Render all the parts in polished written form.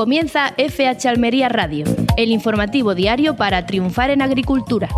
Comienza FH Almería Radio, el informativo diario para triunfar en agricultura.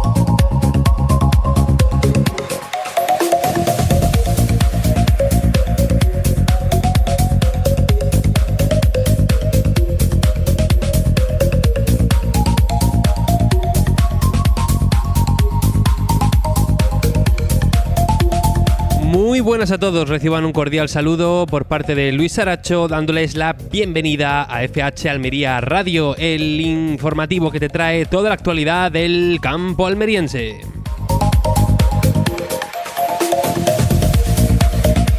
Muy buenas a todos, reciban un cordial saludo por parte de Luis Saracho, dándoles la bienvenida a FH Almería Radio, el informativo que te trae toda la actualidad del campo almeriense.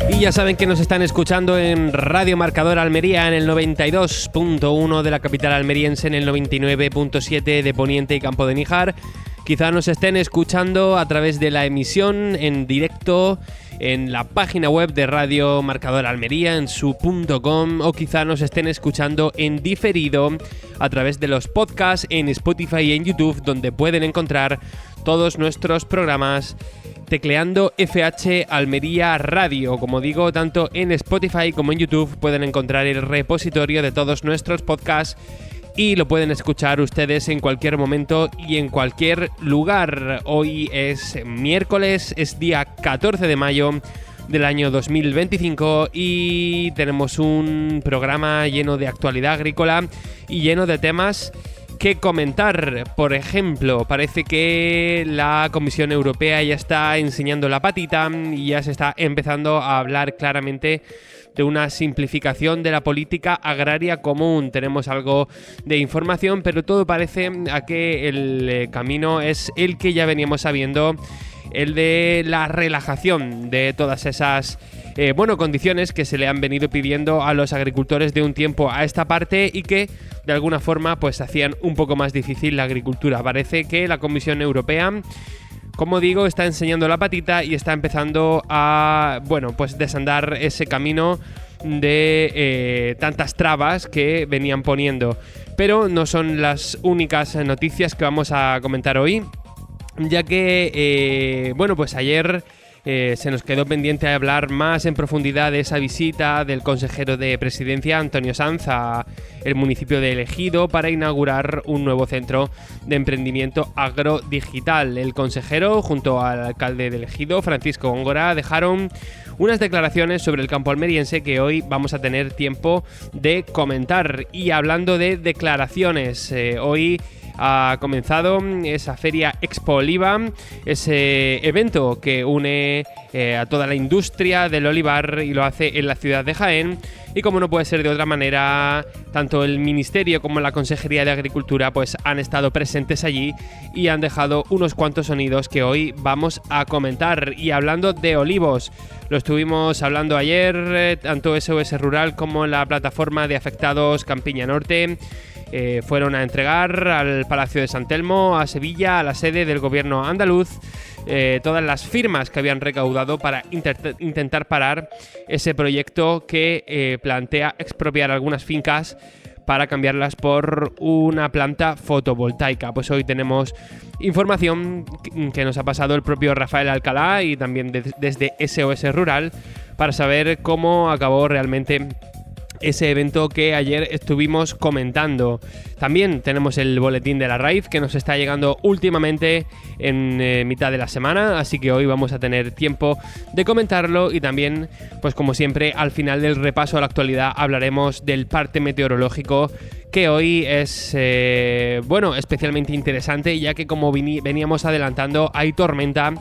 Y ya saben que nos están escuchando en Radio Marcador Almería en el 92.1 de la capital almeriense, en el 99.7 de Poniente y Campo de Níjar. Quizá nos estén escuchando a través de la emisión en directo en la página web de Radio Marcador Almería, en su .com, o quizá nos estén escuchando en diferido a través de los podcasts en Spotify y en YouTube, donde pueden encontrar todos nuestros programas tecleando FH Almería Radio. Como digo, tanto en Spotify como en YouTube pueden encontrar el repositorio de todos nuestros podcasts y lo pueden escuchar ustedes en cualquier momento y en cualquier lugar. Hoy es miércoles, es día 14 de mayo del año 2025 y tenemos un programa lleno de actualidad agrícola y lleno de temas que comentar. Por ejemplo, parece que la Comisión Europea ya está enseñando la patita y ya se está empezando a hablar claramente de una simplificación de la política agraria común. Tenemos algo de información, pero todo parece a que el camino es el que ya veníamos sabiendo, el de la relajación de todas esas condiciones que se le han venido pidiendo a los agricultores de un tiempo a esta parte y que de alguna forma pues hacían un poco más difícil la agricultura. Parece que la Comisión Europea, como digo, está enseñando la patita y está empezando a, desandar ese camino de tantas trabas que venían poniendo. Pero no son las únicas noticias que vamos a comentar hoy, ya que, ayer se nos quedó pendiente a hablar más en profundidad de esa visita del consejero de Presidencia, Antonio Sanz, a el municipio de Ejido para inaugurar un nuevo centro de emprendimiento agrodigital. El consejero, junto al alcalde de Ejido, Francisco Góngora, dejaron unas declaraciones sobre el campo almeriense que hoy vamos a tener tiempo de comentar. Y hablando de declaraciones, hoy ha comenzado esa feria Expo Oliva, ese evento que une a toda la industria del olivar y lo hace en la ciudad de Jaén. Y como no puede ser de otra manera, tanto el Ministerio como la Consejería de Agricultura pues han estado presentes allí y han dejado unos cuantos sonidos que hoy vamos a comentar. Y hablando de olivos, lo estuvimos hablando ayer, tanto SOS Rural como la plataforma de afectados Campiña Norte fueron a entregar al Palacio de San Telmo, a Sevilla, a la sede del gobierno andaluz, todas las firmas que habían recaudado para intentar parar ese proyecto que plantea expropiar algunas fincas para cambiarlas por una planta fotovoltaica. Pues hoy tenemos información que nos ha pasado el propio Rafael Alcalá y también desde SOS Rural para saber cómo acabó realmente ese evento que ayer estuvimos comentando. También tenemos el boletín de la raíz que nos está llegando últimamente en mitad de la semana, así que hoy vamos a tener tiempo de comentarlo y también, pues como siempre, al final del repaso a la actualidad hablaremos del parte meteorológico, que hoy es especialmente interesante, ya que como veníamos adelantando hay tormenta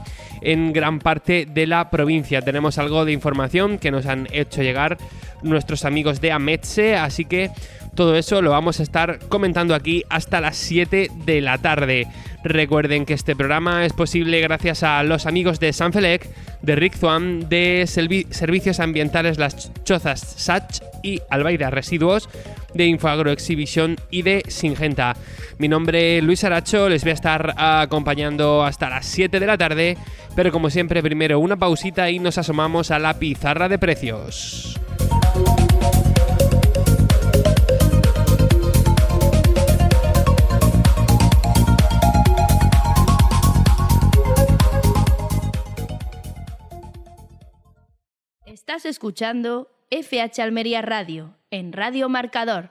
en gran parte de la provincia. Tenemos algo de información que nos han hecho llegar nuestros amigos de Ametse, así que todo eso lo vamos a estar comentando aquí hasta las 7 de la tarde. Recuerden que este programa es posible gracias a los amigos de Sanfelec, de Riczuan, de Servicios Ambientales Las Chozas Sach y Albaida Residuos, de Infoagro Exhibition y de Singenta. Mi nombre es Luis Saracho, les voy a estar acompañando hasta las 7 de la tarde, pero como siempre primero una pausita y nos asomamos a la pizarra de precios. Estás escuchando FH Almería Radio, en Radio Marcador.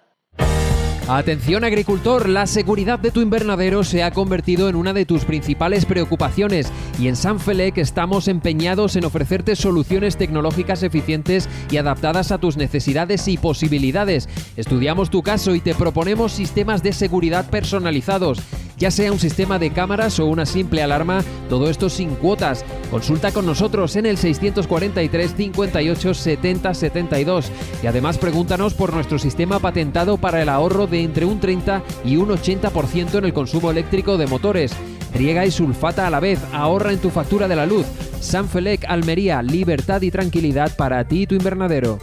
Atención agricultor, la seguridad de tu invernadero se ha convertido en una de tus principales preocupaciones y en Sanfelec estamos empeñados en ofrecerte soluciones tecnológicas eficientes y adaptadas a tus necesidades y posibilidades. Estudiamos tu caso y te proponemos sistemas de seguridad personalizados. Ya sea un sistema de cámaras o una simple alarma, todo esto sin cuotas. Consulta con nosotros en el 643 58 70 72 y además pregúntanos por nuestro sistema patentado para el ahorro de entre un 30 y un 80% en el consumo eléctrico de motores. Riega y sulfata a la vez, ahorra en tu factura de la luz. Sanfelec, Almería, libertad y tranquilidad para ti y tu invernadero.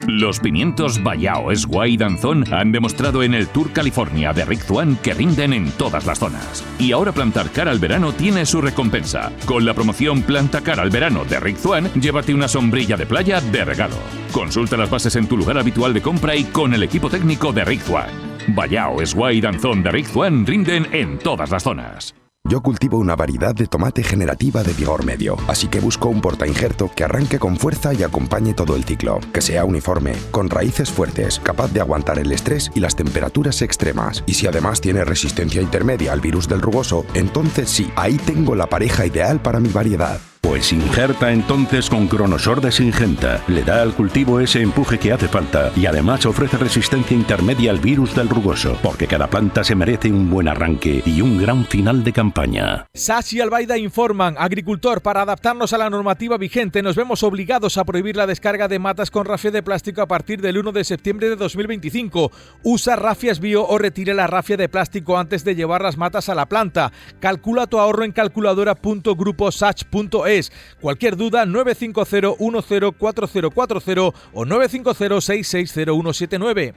Los pimientos Vallao Esguay y Danzón han demostrado en el Tour California de Rick Zwan que rinden en todas las zonas. Y ahora plantar cara al verano tiene su recompensa. Con la promoción Planta cara al verano de Rick Zwan, llévate una sombrilla de playa de regalo. Consulta las bases en tu lugar habitual de compra y con el equipo técnico de Rick Zwan. Vallao Esguay y Danzón de Rick Zwan rinden en todas las zonas. Yo cultivo una variedad de tomate generativa de vigor medio, así que busco un portainjerto que arranque con fuerza y acompañe todo el ciclo, que sea uniforme, con raíces fuertes, capaz de aguantar el estrés y las temperaturas extremas. Y si además tiene resistencia intermedia al virus del rugoso, entonces sí, ahí tengo la pareja ideal para mi variedad. Pues injerta entonces con Cronosor de Syngenta. Le da al cultivo ese empuje que hace falta y además ofrece resistencia intermedia al virus del rugoso, porque cada planta se merece un buen arranque y un gran final de campaña. SAS y Albaida informan: agricultor, para adaptarnos a la normativa vigente nos vemos obligados a prohibir la descarga de matas con rafia de plástico a partir del 1 de septiembre de 2025. Usa rafias bio o retire la rafia de plástico antes de llevar las matas a la planta. Calcula tu ahorro en calculadora.gruposach.es. Cualquier duda 950104040 o 950660179.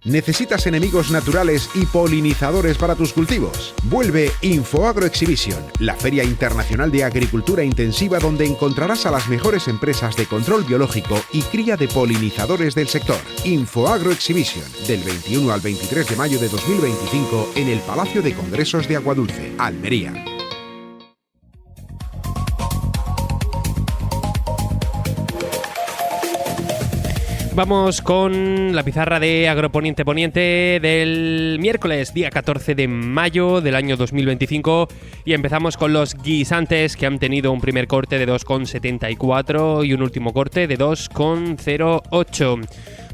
¿Necesitas enemigos naturales y polinizadores para tus cultivos? Vuelve InfoAgro Exhibition, la feria internacional de agricultura intensiva donde encontrarás a las mejores empresas de control biológico y cría de polinizadores del sector. InfoAgro Exhibition, del 21 al 23 de mayo de 2025 en el Palacio de Congresos de Aguadulce, Almería. Vamos con la pizarra de Agroponiente Poniente del miércoles, día 14 de mayo del año 2025, y empezamos con los guisantes, que han tenido un primer corte de 2,74 y un último corte de 2,08.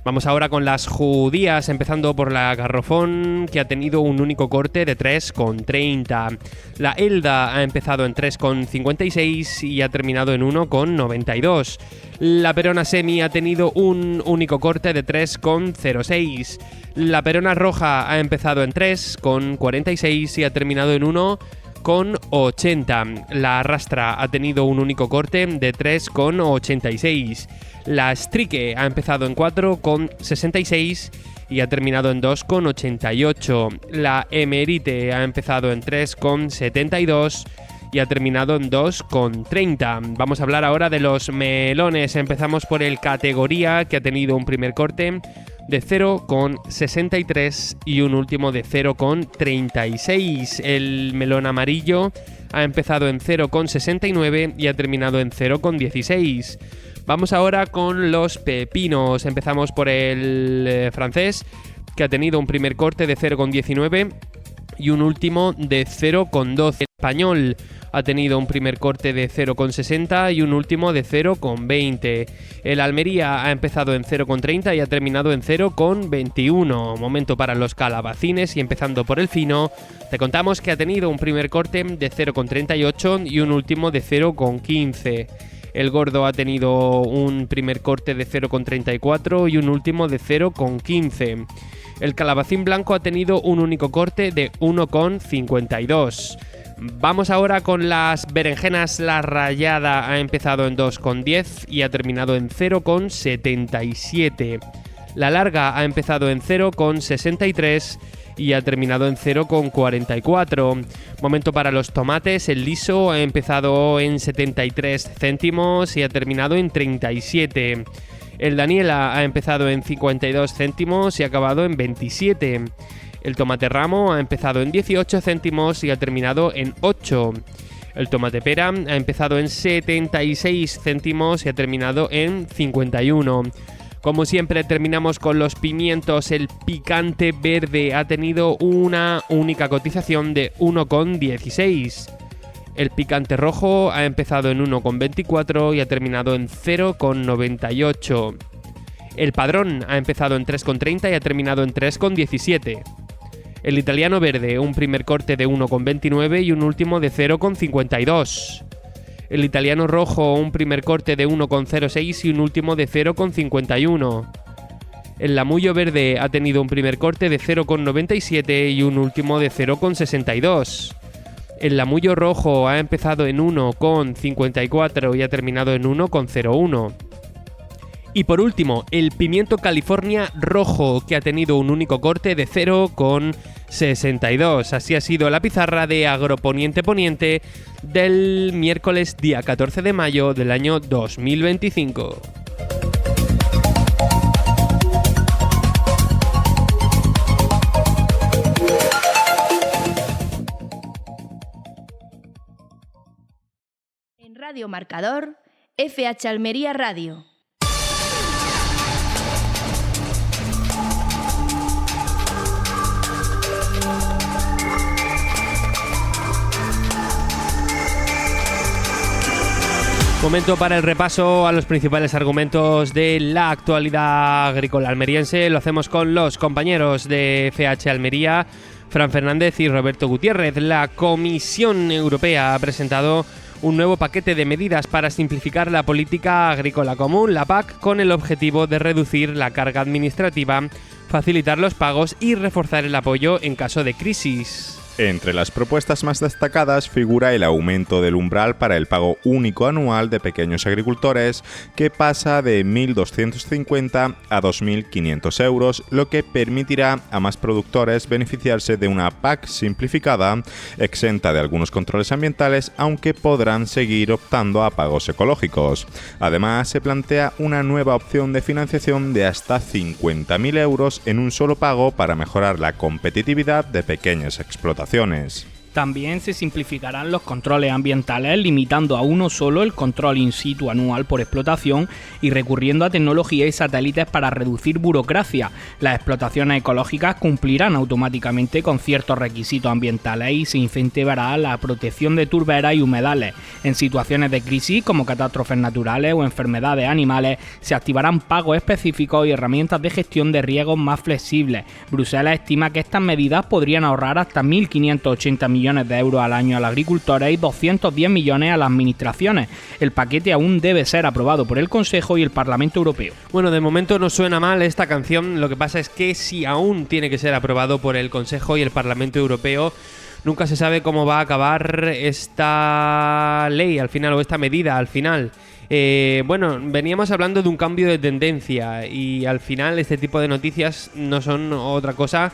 Vamos ahora con las judías, empezando por la garrofón, que ha tenido un único corte de 3,30. La Elda ha empezado en 3,56 y ha terminado en 1,92. La Perona Semi ha tenido un único corte de 3,06. La Perona Roja ha empezado en 3,46 y ha terminado en 1,80. La Arrastra ha tenido un único corte de 3,86. La Strique ha empezado en 4,66 y ha terminado en 2,88. La Emerite ha empezado en 3,72 y ha terminado en 2,30. Vamos a hablar ahora de los melones. Empezamos por el categoría, que ha tenido un primer corte de 0,63 y un último de 0,36. El melón amarillo ha empezado en 0,69 y ha terminado en 0,16. Vamos ahora con los pepinos. Empezamos por el francés, que ha tenido un primer corte de 0,19 y un último de 0,12. El español ha tenido un primer corte de 0,60 y un último de 0,20. El Almería ha empezado en 0,30 y ha terminado en 0,21. Momento para los calabacines, y empezando por el fino, te contamos que ha tenido un primer corte de 0,38 y un último de 0,15. El gordo ha tenido un primer corte de 0,34 y un último de 0,15. El calabacín blanco ha tenido un único corte de 1,52. Vamos ahora con las berenjenas. La rallada ha empezado en 2,10 y ha terminado en 0,77. La larga ha empezado en 0,63 y ha terminado en 0,44. Momento para los tomates. El liso ha empezado en 73 céntimos y ha terminado en 37. El Daniela ha empezado en 52 céntimos y ha acabado en 27. El tomate ramo ha empezado en 18 céntimos y ha terminado en 8. El tomate pera ha empezado en 76 céntimos y ha terminado en 51. Como siempre, terminamos con los pimientos. El picante verde ha tenido una única cotización de 1,16. El picante rojo ha empezado en 1,24 y ha terminado en 0,98. El padrón ha empezado en 3,30 y ha terminado en 3,17. El italiano verde, un primer corte de 1,29 y un último de 0,52. El italiano rojo, un primer corte de 1,06 y un último de 0,51. El lamullo verde ha tenido un primer corte de 0,97 y un último de 0,62. El lamullo rojo ha empezado en 1,54 y ha terminado en 1,01. Y por último, el pimiento California rojo, que ha tenido un único corte de 0,62. Así ha sido la pizarra de Agroponiente Poniente del miércoles día 14 de mayo del año 2025. En Radio Marcador, FH Almería Radio. Momento para el repaso a los principales argumentos de la actualidad agrícola almeriense. Lo hacemos con los compañeros de FH Almería, Fran Fernández y Roberto Gutiérrez. La Comisión Europea ha presentado un nuevo paquete de medidas para simplificar la política agrícola común, la PAC, con el objetivo de reducir la carga administrativa, facilitar los pagos y reforzar el apoyo en caso de crisis. Entre las propuestas más destacadas figura el aumento del umbral para el pago único anual de pequeños agricultores, que pasa de 1.250 a 2.500 euros, lo que permitirá a más productores beneficiarse de una PAC simplificada, exenta de algunos controles ambientales, aunque podrán seguir optando a pagos ecológicos. Además, se plantea una nueva opción de financiación de hasta 50.000 euros en un solo pago para mejorar la competitividad de pequeñas explotaciones. También se simplificarán los controles ambientales, limitando a uno solo el control in situ anual por explotación y recurriendo a tecnología y satélites para reducir burocracia. Las explotaciones ecológicas cumplirán automáticamente con ciertos requisitos ambientales y se incentivará la protección de turberas y humedales. En situaciones de crisis como catástrofes naturales o enfermedades animales, se activarán pagos específicos y herramientas de gestión de riesgos más flexibles. Bruselas estima que estas medidas podrían ahorrar hasta 1.580 millones de euros al año a los agricultores y 210 millones a las administraciones. El paquete aún debe ser aprobado por el Consejo y el Parlamento Europeo. Bueno, de momento no suena mal esta canción, lo que pasa es que si aún tiene que ser aprobado por el Consejo y el Parlamento Europeo, nunca se sabe cómo va a acabar esta ley al final o esta medida al final. Bueno, veníamos hablando de un cambio de tendencia y al final este tipo de noticias no son otra cosa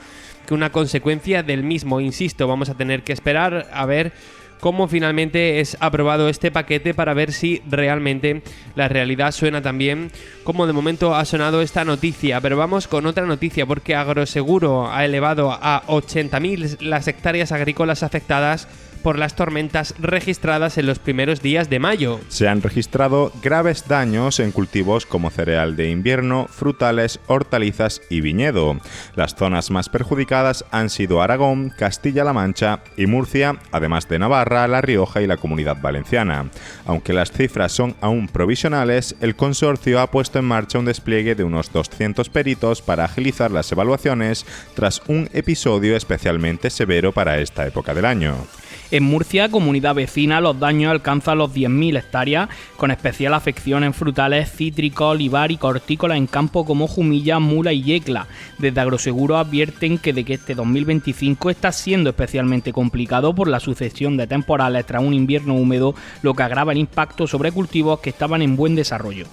que una consecuencia del mismo. Insisto, vamos a tener que esperar a ver cómo finalmente es aprobado este paquete para ver si realmente la realidad suena tan bien como de momento ha sonado esta noticia. Pero vamos con otra noticia, porque Agroseguro ha elevado a 80.000 las hectáreas agrícolas afectadas por las tormentas registradas en los primeros días de mayo. Se han registrado graves daños en cultivos como cereal de invierno, frutales, hortalizas y viñedo. Las zonas más perjudicadas han sido Aragón, Castilla-La Mancha y Murcia, además de Navarra, La Rioja y la Comunidad Valenciana. Aunque las cifras son aún provisionales, el consorcio ha puesto en marcha un despliegue de unos 200 peritos para agilizar las evaluaciones tras un episodio especialmente severo para esta época del año. En Murcia, comunidad vecina, los daños alcanzan los 10.000 hectáreas, con especial afección en frutales, cítricos, olivar y hortícolas en campos como Jumilla, Mula y Yecla. Desde Agroseguro advierten que este 2025 está siendo especialmente complicado por la sucesión de temporales tras un invierno húmedo, lo que agrava el impacto sobre cultivos que estaban en buen desarrollo.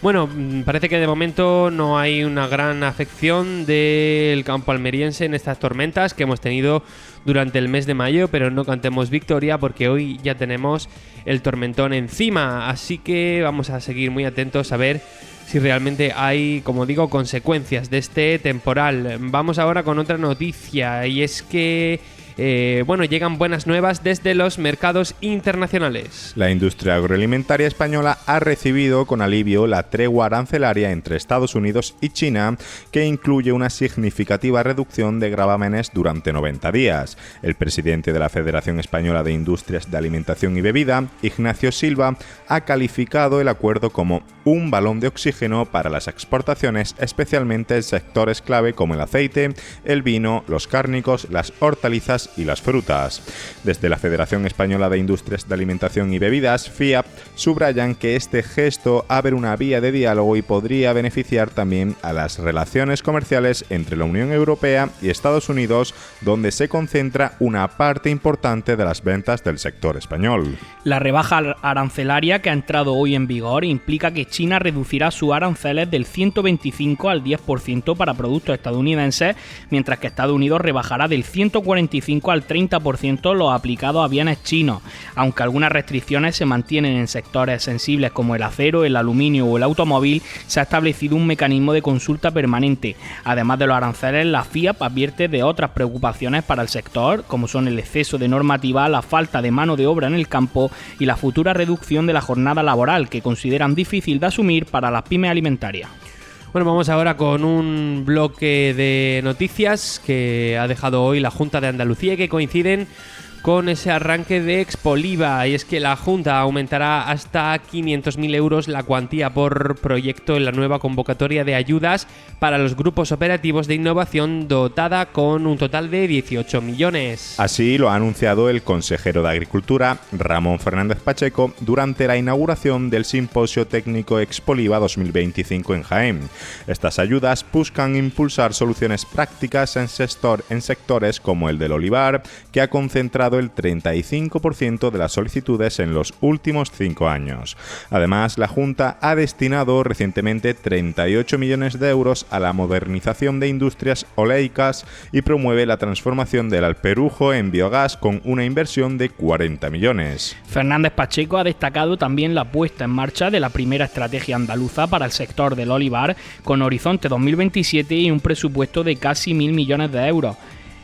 Bueno, parece que de momento no hay una gran afección del campo almeriense en estas tormentas que hemos tenido durante el mes de mayo, pero no cantemos victoria porque hoy ya tenemos el tormentón encima, así que vamos a seguir muy atentos a ver si realmente hay, como digo, consecuencias de este temporal. Vamos ahora con otra noticia, y es que llegan buenas nuevas desde los mercados internacionales. La industria agroalimentaria española ha recibido con alivio la tregua arancelaria entre Estados Unidos y China, que incluye una significativa reducción de gravámenes durante 90 días. El presidente de la Federación Española de Industrias de Alimentación y Bebida, Ignacio Silva, ha calificado el acuerdo como un balón de oxígeno para las exportaciones, especialmente en sectores clave como el aceite, el vino, los cárnicos, las hortalizas y las frutas. Desde la Federación Española de Industrias de Alimentación y Bebidas, FIAB, subrayan que este gesto abre una vía de diálogo y podría beneficiar también a las relaciones comerciales entre la Unión Europea y Estados Unidos, donde se concentra una parte importante de las ventas del sector español. La rebaja arancelaria que ha entrado hoy en vigor implica que China reducirá sus aranceles del 125 al 10% para productos estadounidenses, mientras que Estados Unidos rebajará del 145 al 30% los aplicados a bienes chinos, aunque algunas restricciones se mantienen en sectores sensibles como el acero, el aluminio o el automóvil. Se ha establecido un mecanismo de consulta permanente. Además de los aranceles, la FIAB advierte de otras preocupaciones para el sector, como son el exceso de normativa, la falta de mano de obra en el campo y la futura reducción de la jornada laboral, que consideran difícil de asumir para las pymes alimentarias. Bueno, vamos ahora con un bloque de noticias que ha dejado hoy la Junta de Andalucía y que coinciden con ese arranque de Expoliva, y es que la Junta aumentará hasta 500.000 euros la cuantía por proyecto en la nueva convocatoria de ayudas para los grupos operativos de innovación, dotada con un total de 18 millones. Así lo ha anunciado el consejero de Agricultura, Ramón Fernández Pacheco, durante la inauguración del Simposio Técnico Expoliva 2025 en Jaén. Estas ayudas buscan impulsar soluciones prácticas en sectores como el del olivar, que ha concentrado el 35% de las solicitudes en los últimos 5 años. Además, la Junta ha destinado recientemente 38 millones de euros a la modernización de industrias oleicas y promueve la transformación del alperujo en biogás con una inversión de 40 millones. Fernández Pacheco ha destacado también la puesta en marcha de la primera estrategia andaluza para el sector del olivar, con horizonte 2027 y un presupuesto de casi 1.000 millones de euros.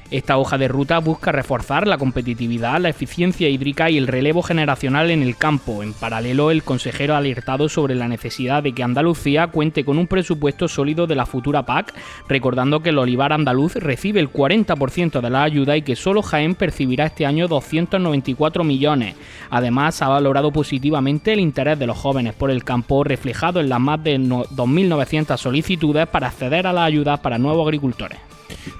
Esta hoja de ruta busca reforzar la competitividad, la eficiencia hídrica y el relevo generacional en el campo. En paralelo, el consejero ha alertado sobre la necesidad de que Andalucía cuente con un presupuesto sólido de la futura PAC, recordando que el olivar andaluz recibe el 40% de la ayuda y que solo Jaén percibirá este año 294 millones. Además, ha valorado positivamente el interés de los jóvenes por el campo, reflejado en las más de 2.900 solicitudes para acceder a las ayudas para nuevos agricultores.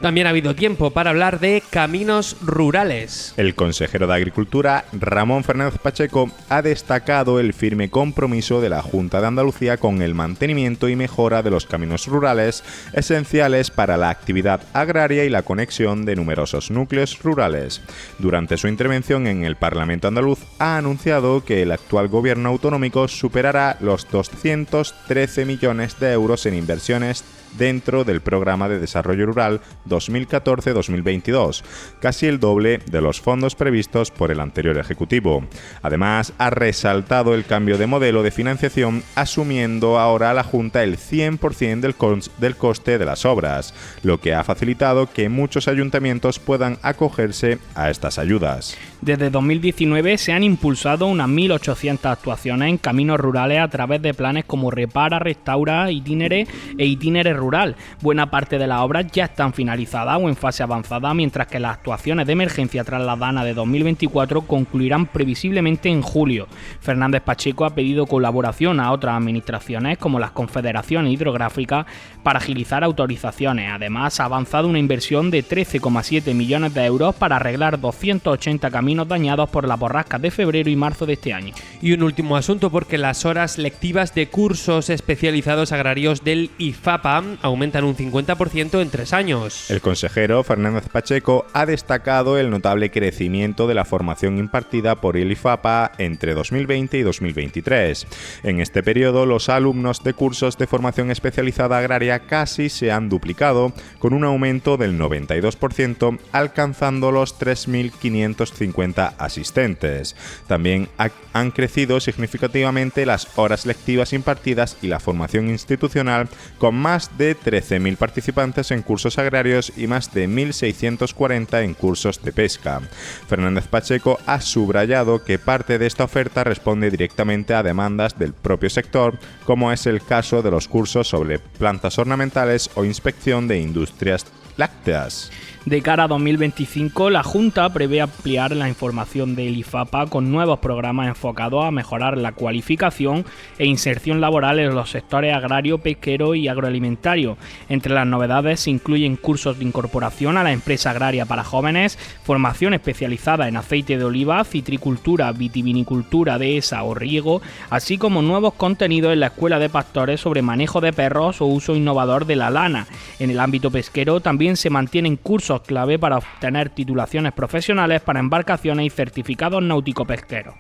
También ha habido tiempo para hablar de caminos rurales. El consejero de Agricultura, Ramón Fernández Pacheco, ha destacado el firme compromiso de la Junta de Andalucía con el mantenimiento y mejora de los caminos rurales, esenciales para la actividad agraria y la conexión de numerosos núcleos rurales. Durante su intervención en el Parlamento andaluz, ha anunciado que el actual gobierno autonómico superará los 213 millones de euros en inversiones dentro del Programa de Desarrollo Rural 2014-2022, casi el doble de los fondos previstos por el anterior Ejecutivo. Además, ha resaltado el cambio de modelo de financiación, asumiendo ahora la Junta el 100% del coste de las obras, lo que ha facilitado que muchos ayuntamientos puedan acogerse a estas ayudas. Desde 2019 se han impulsado unas 1.800 actuaciones en caminos rurales a través de planes como Repara, Restaura, Itinere e Itinere Rural. Buena parte de las obras ya están finalizadas o en fase avanzada, mientras que las actuaciones de emergencia tras la DANA de 2024 concluirán previsiblemente en julio. Fernández Pacheco ha pedido colaboración a otras administraciones como las confederaciones hidrográficas para agilizar autorizaciones. Además, ha avanzado una inversión de 13,7 millones de euros para arreglar 280 caminos dañados por las borrascas de febrero y marzo de este año. Y un último asunto, porque las horas lectivas de cursos especializados agrarios del IFAPA aumentan un 50% en 3 años. El consejero Fernández Pacheco ha destacado el notable crecimiento de la formación impartida por el IFAPA entre 2020 y 2023. En este periodo, los alumnos de cursos de formación especializada agraria casi se han duplicado, con un aumento del 92%, alcanzando los 3.550 50 asistentes. También han crecido significativamente las horas lectivas impartidas y la formación institucional, con más de 13.000 participantes en cursos agrarios y más de 1.640 en cursos de pesca. Fernández Pacheco ha subrayado que parte de esta oferta responde directamente a demandas del propio sector, como es el caso de los cursos sobre plantas ornamentales o inspección de industrias lácteas. De cara a 2025, la Junta prevé ampliar la información del IFAPA con nuevos programas enfocados a mejorar la cualificación e inserción laboral en los sectores agrario, pesquero y agroalimentario. Entre las novedades se incluyen cursos de incorporación a la empresa agraria para jóvenes, formación especializada en aceite de oliva, citricultura, vitivinicultura, dehesa o riego, así como nuevos contenidos en la Escuela de Pastores sobre manejo de perros o uso innovador de la lana. En el ámbito pesquero también se mantienen cursos clave para obtener titulaciones profesionales para embarcaciones y certificados náutico-pesqueros.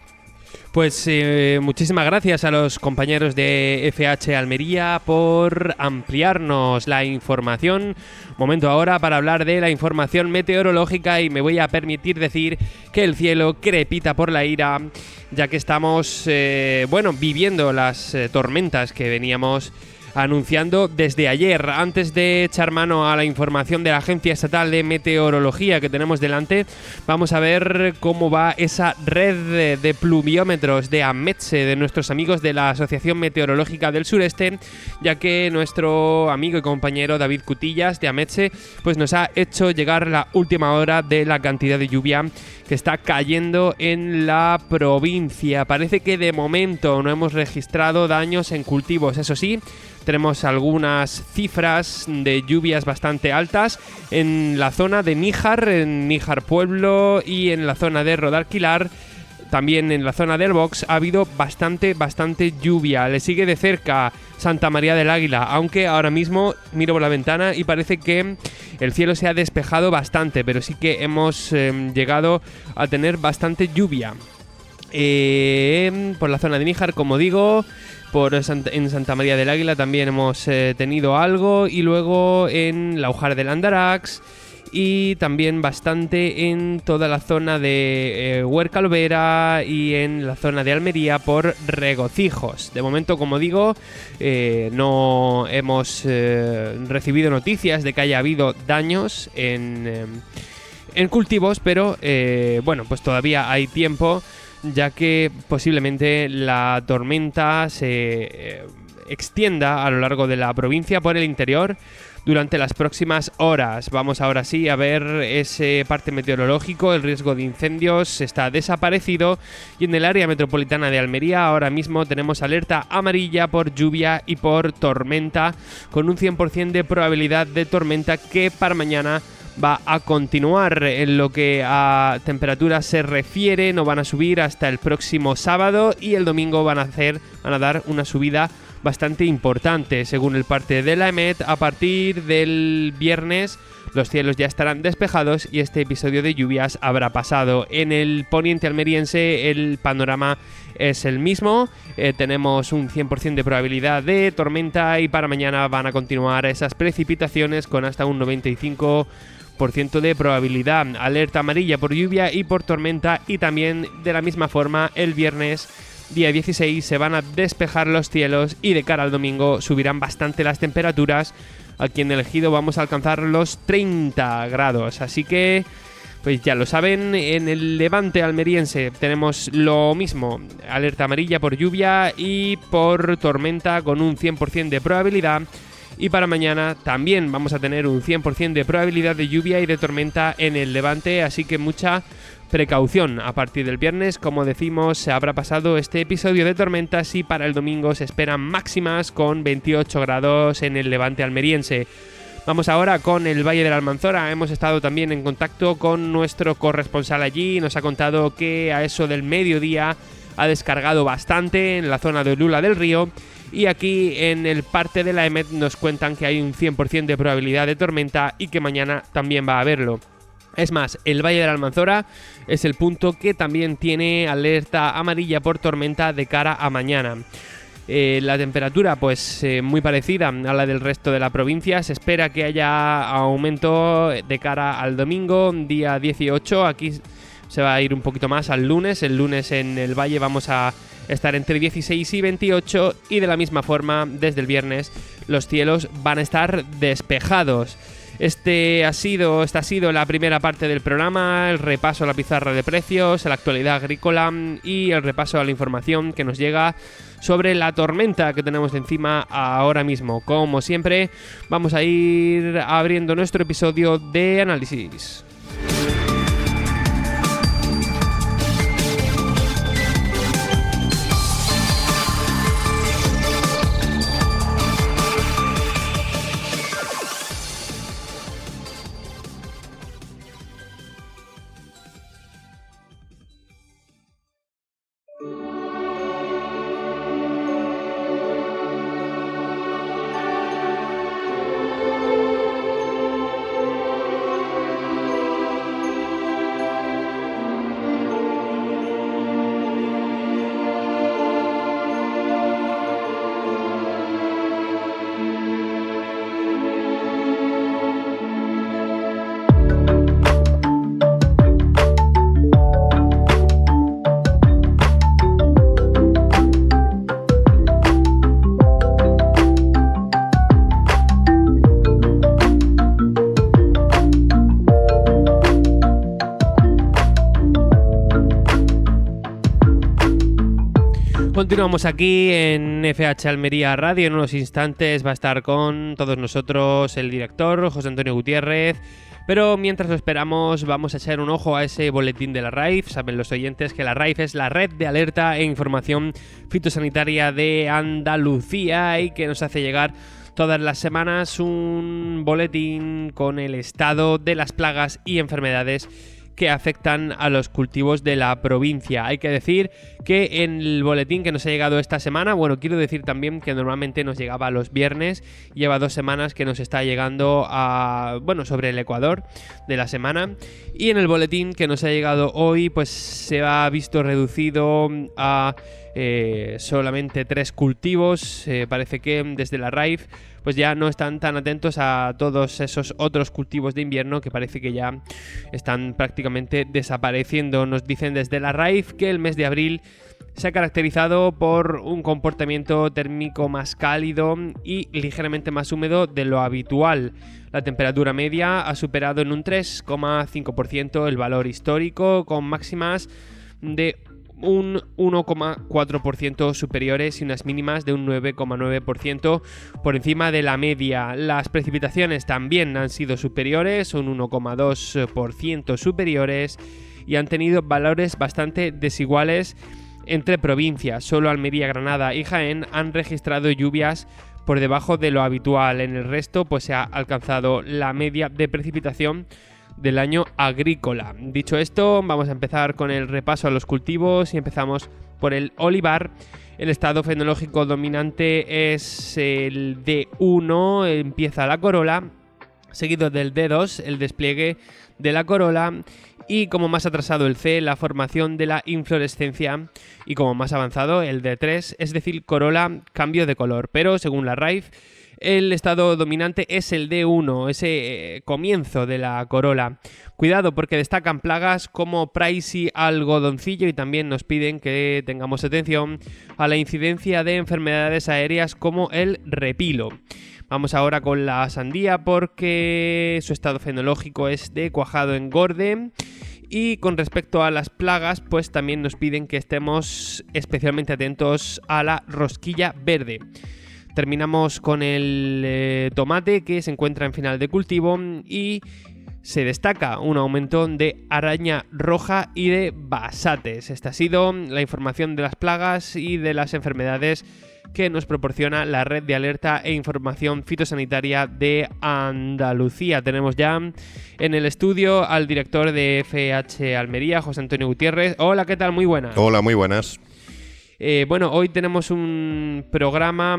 Pues muchísimas gracias a los compañeros de FH Almería por ampliarnos la información. Momento ahora para hablar de la información meteorológica y me voy a permitir decir que el cielo crepita por la ira, ya que estamos viviendo las tormentas que veníamos anunciando desde ayer. Antes de echar mano a la información de la Agencia Estatal de Meteorología que tenemos delante, vamos a ver cómo va esa red de pluviómetros de AMETSE, de nuestros amigos de la Asociación Meteorológica del Sureste, ya que nuestro amigo y compañero David Cutillas de AMETSE pues nos ha hecho llegar la última hora de la cantidad de lluvia que está cayendo en la provincia. Parece que de momento no hemos registrado daños en cultivos, eso sí, tenemos algunas cifras de lluvias bastante altas en la zona de Níjar, en Níjar Pueblo y en la zona de Rodalquilar. También en la zona del Box ha habido bastante lluvia. Le sigue de cerca Santa María del Águila, aunque ahora mismo miro por la ventana y parece que el cielo se ha despejado bastante, pero sí que hemos llegado a tener bastante lluvia. Por la zona de Níjar, como digo, en Santa María del Águila también hemos tenido algo, y luego en la Ujar del Andarax, y también bastante en toda la zona de Huercalvera y en la zona de Almería por Regocijos. De momento, como digo, no hemos recibido noticias de que haya habido daños en cultivos, pero pues todavía hay tiempo, ya que posiblemente la tormenta se extienda a lo largo de la provincia por el interior durante las próximas horas. Vamos ahora sí a ver ese parte meteorológico. El riesgo de incendios está desaparecido y en el área metropolitana de Almería ahora mismo tenemos alerta amarilla por lluvia y por tormenta, con un 100% de probabilidad de tormenta que para mañana va a continuar. En lo que a temperaturas se refiere, no van a subir hasta el próximo sábado, y el domingo van a dar una subida bastante importante. Según el parte de la EMET, a partir del viernes los cielos ya estarán despejados y este episodio de lluvias habrá pasado. En el poniente almeriense el panorama es el mismo. Tenemos un 100% de probabilidad de tormenta y para mañana van a continuar esas precipitaciones con hasta un 95% de probabilidad. Alerta amarilla por lluvia y por tormenta, y también de la misma forma el viernes día 16 se van a despejar los cielos y de cara al domingo subirán bastante las temperaturas. Aquí en el Ejido vamos a alcanzar los 30 grados, así que pues ya lo saben. En el levante almeriense tenemos lo mismo, alerta amarilla por lluvia y por tormenta con un 100% de probabilidad. Y para mañana también vamos a tener un 100% de probabilidad de lluvia y de tormenta en el levante, así que mucha precaución. A partir del viernes, como decimos, se habrá pasado este episodio de tormentas y para el domingo se esperan máximas con 28 grados en el levante almeriense. Vamos ahora con el Valle de la Almanzora. Hemos estado también en contacto con nuestro corresponsal allí. Nos ha contado que a eso del mediodía ha descargado bastante en la zona de Lula del Río. Y aquí en el parte de la EMET nos cuentan que hay un 100% de probabilidad de tormenta y que mañana también va a haberlo. Es más, el Valle de la Almanzora es el punto que también tiene alerta amarilla por tormenta de cara a mañana. La temperatura pues muy parecida a la del resto de la provincia. Se espera que haya aumento de cara al domingo, día 18. Aquí se va a ir un poquito más al lunes. El lunes en el Valle vamos a estar entre 16 y 28 y de la misma forma desde el viernes los cielos van a estar despejados. Esta ha sido la primera parte del programa, el repaso a la pizarra de precios, a la actualidad agrícola y el repaso a la información que nos llega sobre la tormenta que tenemos encima ahora mismo. Como siempre, vamos a ir abriendo nuestro episodio de análisis. Continuamos aquí en FH Almería Radio. En unos instantes va a estar con todos nosotros el director José Antonio Gutiérrez. Pero mientras lo esperamos, vamos a echar un ojo a ese boletín de la RAIF. Saben los oyentes que la RAIF es la Red de Alerta e Información Fitosanitaria de Andalucía y que nos hace llegar todas las semanas un boletín con el estado de las plagas y enfermedades que afectan a los cultivos de la provincia. Hay que decir que en el boletín que nos ha llegado esta semana, bueno, quiero decir también que normalmente nos llegaba los viernes, lleva 2 semanas que nos está llegando sobre el Ecuador de la semana, y en el boletín que nos ha llegado hoy pues se ha visto reducido a solamente 3 cultivos. Parece que desde la RAIF pues ya no están tan atentos a todos esos otros cultivos de invierno que parece que ya están prácticamente desapareciendo. Nos dicen desde la RAIF que el mes de abril se ha caracterizado por un comportamiento térmico más cálido y ligeramente más húmedo de lo habitual. La temperatura media ha superado en un 3,5% el valor histórico, con máximas de un 1,4% superiores y unas mínimas de un 9,9% por encima de la media. Las precipitaciones también han sido superiores, un 1,2% superiores, y han tenido valores bastante desiguales entre provincias. Solo Almería, Granada y Jaén han registrado lluvias por debajo de lo habitual. En el resto pues se ha alcanzado la media de precipitación del año agrícola. Dicho esto, vamos a empezar con el repaso a los cultivos y empezamos por el olivar. El estado fenológico dominante es el D1, empieza la corola, seguido del D2, el despliegue de la corola, y como más atrasado el C, la formación de la inflorescencia, y como más avanzado el D3, es decir, corola, cambio de color. Pero según la RAIF, el estado dominante es el D1, ese comienzo de la corola. Cuidado porque destacan plagas como praxi algodoncillo, y también nos piden que tengamos atención a la incidencia de enfermedades aéreas como el repilo. Vamos ahora con la sandía porque su estado fenológico es de cuajado engorde. Y con respecto a las plagas, pues también nos piden que estemos especialmente atentos a la rosquilla verde. Terminamos con el tomate, que se encuentra en final de cultivo y se destaca un aumento de araña roja y de basates. Esta ha sido la información de las plagas y de las enfermedades que nos proporciona la Red de Alerta e Información Fitosanitaria de Andalucía. Tenemos ya en el estudio al director de FH Almería, José Antonio Gutiérrez. Hola, ¿qué tal? Muy buenas. Hola, muy buenas. Hoy tenemos un programa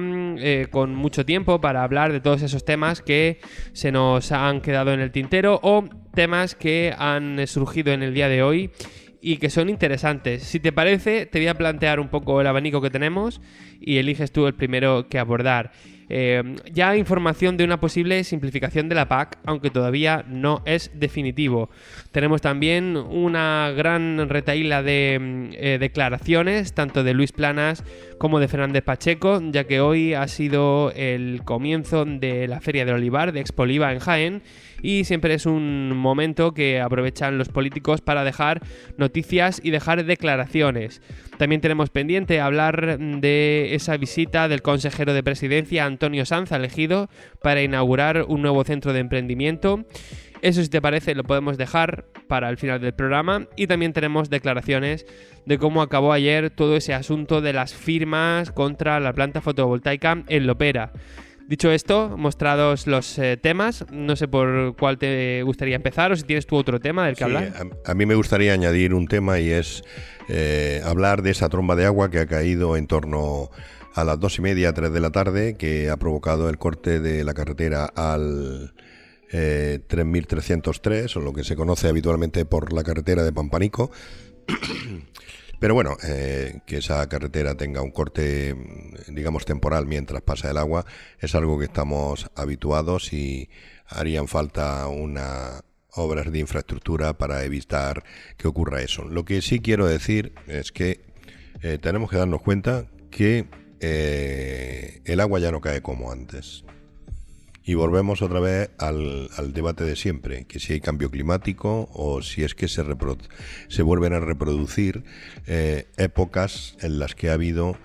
con mucho tiempo para hablar de todos esos temas que se nos han quedado en el tintero o temas que han surgido en el día de hoy y que son interesantes. Si te parece, te voy a plantear un poco el abanico que tenemos y eliges tú el primero que abordar. Ya información de una posible simplificación de la PAC, aunque todavía no es definitivo. Tenemos también una gran retahíla de declaraciones, tanto de Luis Planas como de Fernández Pacheco, ya que hoy ha sido el comienzo de la Feria del Olivar, de Expoliva en Jaén, y siempre es un momento que aprovechan los políticos para dejar noticias y dejar declaraciones. También tenemos pendiente hablar de esa visita del consejero de Presidencia, Antonio Sanz, elegido para inaugurar un nuevo centro de emprendimiento. Eso, si te parece, lo podemos dejar para el final del programa. Y también tenemos declaraciones de cómo acabó ayer todo ese asunto de las firmas contra la planta fotovoltaica en Lopera. Dicho esto, mostrados los temas, no sé por cuál te gustaría empezar o si tienes tú otro tema del que hablar. A mí me gustaría añadir un tema y es hablar de esa tromba de agua que ha caído en torno a las 2:30, 3 de la tarde, que ha provocado el corte de la carretera al 3303, o lo que se conoce habitualmente por la carretera de Pampanico. Pero bueno, que esa carretera tenga un corte, digamos, temporal mientras pasa el agua, es algo que estamos habituados y harían falta unas obras de infraestructura para evitar que ocurra eso. Lo que sí quiero decir es que tenemos que darnos cuenta que el agua ya no cae como antes. Y volvemos otra vez al debate de siempre, que si hay cambio climático o si es que se vuelven a reproducir épocas en las que ha habido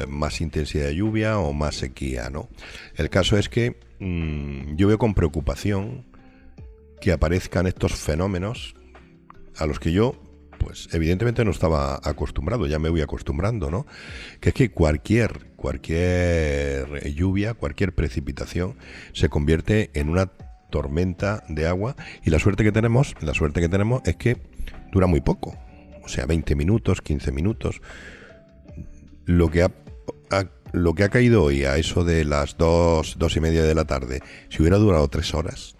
más intensidad de lluvia o más sequía, ¿no? El caso es que yo veo con preocupación que aparezcan estos fenómenos a los que yo, pues evidentemente no estaba acostumbrado, ya me voy acostumbrando, ¿no? Que es que cualquier lluvia, cualquier precipitación se convierte en una tormenta de agua, y la suerte que tenemos es que dura muy poco, o sea, 20 minutos, 15 minutos. Lo que ha caído hoy a eso de las 2:30 de la tarde, si hubiera durado 3 horas,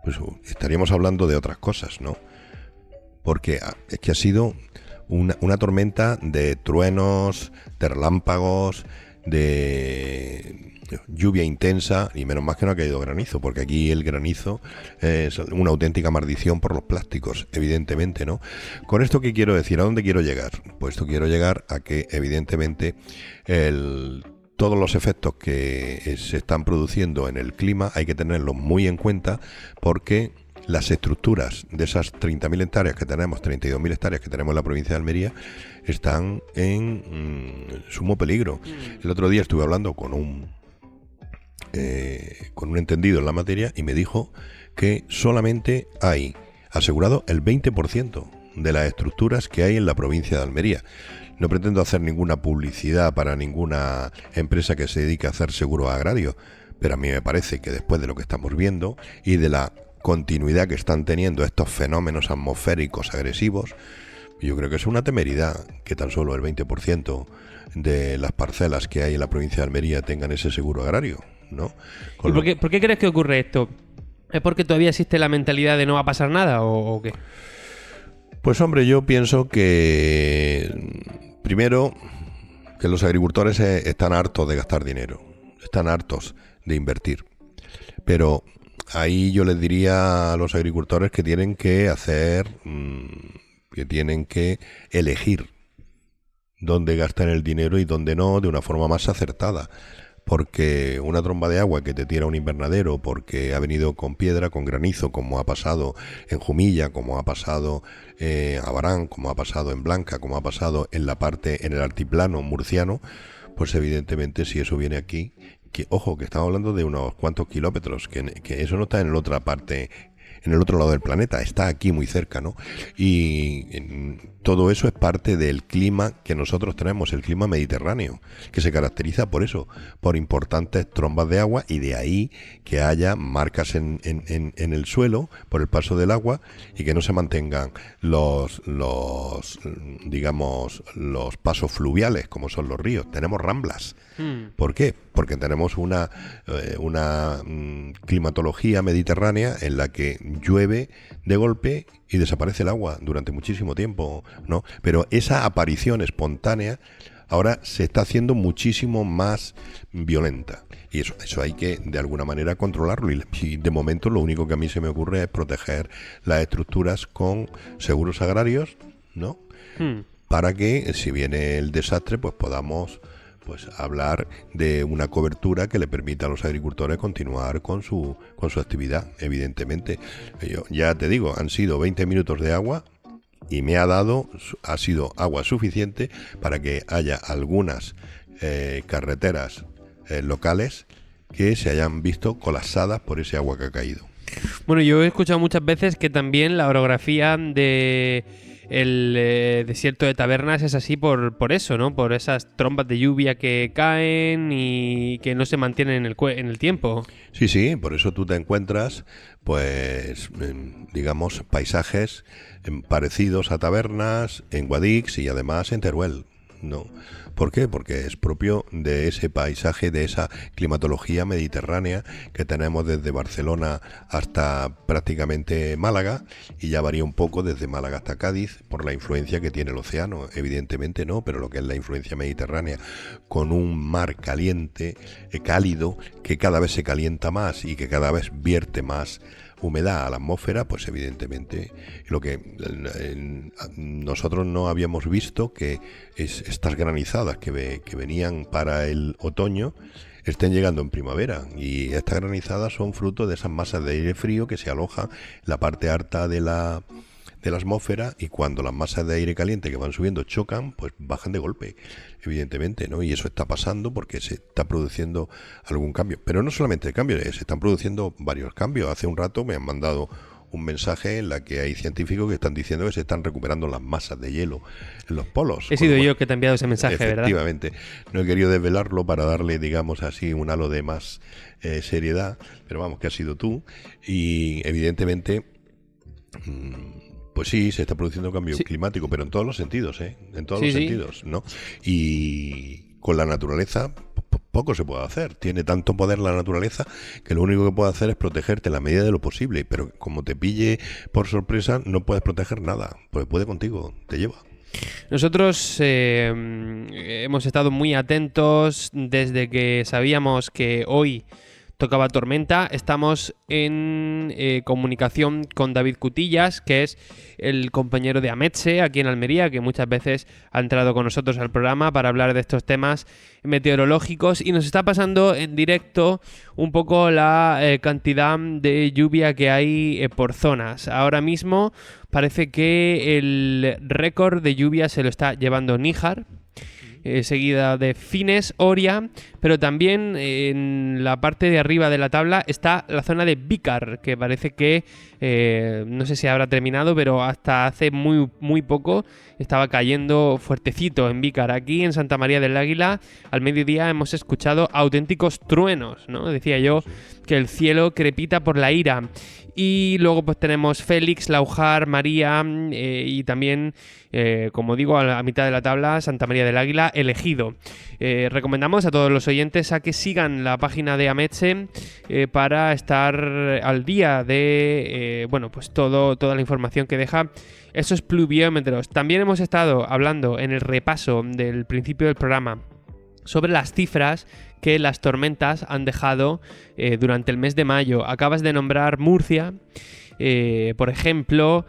pues estaríamos hablando de otras cosas, ¿no? Porque es que ha sido una tormenta de truenos, de relámpagos, de lluvia intensa, y menos mal que no ha caído granizo, porque aquí el granizo es una auténtica maldición por los plásticos, evidentemente, ¿no? Con esto, ¿qué quiero decir? ¿A dónde quiero llegar? Pues esto quiero llegar a que, evidentemente, todos los efectos que se están produciendo en el clima hay que tenerlos muy en cuenta, porque las estructuras de esas 30.000 hectáreas que tenemos, 32.000 hectáreas que tenemos en la provincia de Almería, están en sumo peligro. El otro día estuve hablando con un entendido en la materia y me dijo que solamente hay asegurado el 20% de las estructuras que hay en la provincia de Almería. No pretendo hacer ninguna publicidad para ninguna empresa que se dedique a hacer seguro agrario, pero a mí me parece que después de lo que estamos viendo y de la continuidad que están teniendo estos fenómenos atmosféricos agresivos, yo creo que es una temeridad que tan solo el 20% de las parcelas que hay en la provincia de Almería tengan ese seguro agrario, ¿no? ¿Y por qué crees que ocurre esto? ¿Es porque todavía existe la mentalidad de no va a pasar nada o qué? Pues hombre, yo pienso que primero que los agricultores están hartos de gastar dinero, están hartos de invertir, pero ahí yo les diría a los agricultores que tienen que elegir dónde gastan el dinero y dónde no, de una forma más acertada. Porque una tromba de agua que te tira un invernadero porque ha venido con piedra, con granizo, como ha pasado en Jumilla, como ha pasado a Barán, como ha pasado en Blanca, como ha pasado en el altiplano murciano, pues evidentemente si eso viene aquí, que ojo, que estamos hablando de unos cuantos kilómetros, que eso no está en la otra parte, en el otro lado del planeta, está aquí muy cerca, ¿no? Y todo eso es parte del clima que nosotros tenemos, el clima mediterráneo, que se caracteriza por eso, por importantes trombas de agua, y de ahí que haya marcas en el suelo por el paso del agua y que no se mantengan los pasos fluviales como son los ríos. Tenemos ramblas. ¿Por qué? Porque tenemos una climatología mediterránea en la que llueve de golpe y desaparece el agua durante muchísimo tiempo, ¿no? Pero esa aparición espontánea ahora se está haciendo muchísimo más violenta. Y eso hay que, de alguna manera, controlarlo. Y de momento lo único que a mí se me ocurre es proteger las estructuras con seguros agrarios, ¿no? Para que, si viene el desastre, pues podamos hablar de una cobertura que le permita a los agricultores continuar con su actividad, evidentemente. Yo ya te digo, han sido 20 minutos de agua y ha sido agua suficiente para que haya algunas carreteras locales que se hayan visto colapsadas por ese agua que ha caído. Bueno, yo he escuchado muchas veces que también la orografía de el desierto de Tabernas es así por eso, ¿no? Por esas trombas de lluvia que caen y que no se mantienen en el tiempo. Sí, por eso tú te encuentras, digamos, paisajes parecidos a Tabernas, en Guadix y además en Teruel, ¿no? ¿Por qué? Porque es propio de ese paisaje, de esa climatología mediterránea que tenemos desde Barcelona hasta prácticamente Málaga, y ya varía un poco desde Málaga hasta Cádiz por la influencia que tiene el océano, evidentemente no, pero lo que es la influencia mediterránea, con un mar caliente, cálido, que cada vez se calienta más y que cada vez vierte más humedad a la atmósfera, pues evidentemente lo que nosotros no habíamos visto, que es estas granizadas que venían para el otoño, estén llegando en primavera, y estas granizadas son fruto de esas masas de aire frío que se alojan en la parte alta de la atmósfera, y cuando las masas de aire caliente que van subiendo chocan, pues bajan de golpe, evidentemente, ¿no? Y eso está pasando porque se está produciendo algún cambio. Pero no solamente cambios, se están produciendo varios cambios. Hace un rato me han mandado un mensaje en la que hay científicos que están diciendo que se están recuperando las masas de hielo en los polos. He sido yo que te he enviado ese mensaje, ¿verdad? Efectivamente. No he querido desvelarlo para darle, digamos así, un halo de más seriedad, pero vamos, que has sido tú. Y evidentemente, pues sí, se está produciendo un cambio climático, pero en todos los sentidos, en todos los sentidos, ¿no? Y con la naturaleza poco se puede hacer. Tiene tanto poder la naturaleza que lo único que puede hacer es protegerte en la medida de lo posible, pero como te pille por sorpresa no puedes proteger nada, pues puede contigo, te lleva. Nosotros hemos estado muy atentos desde que sabíamos que hoy tocaba tormenta. Estamos en comunicación con David Cutillas, que es el compañero de Ametxe aquí en Almería, que muchas veces ha entrado con nosotros al programa para hablar de estos temas meteorológicos, y nos está pasando en directo un poco la cantidad de lluvia que hay por zonas. Ahora mismo parece que el récord de lluvia se lo está llevando Níjar, seguida de Fines, Oria, pero también en la parte de arriba de la tabla está la zona de Vícar, que parece que no sé si habrá terminado, pero hasta hace muy poco estaba cayendo fuertecito en Vícar. Aquí en Santa María del Águila al mediodía hemos escuchado auténticos truenos, ¿no? Decía yo que el cielo crepita por la ira. Y luego pues tenemos Félix, Laujar, María y también, como digo, a la mitad de la tabla, Santa María del Águila, Elegido. Recomendamos a todos los oyentes a que sigan la página de Ametxe para estar al día de pues toda la información que deja esos pluviómetros. También hemos estado hablando en el repaso del principio del programa sobre las cifras que las tormentas han dejado durante el mes de mayo. Acabas de nombrar Murcia, por ejemplo.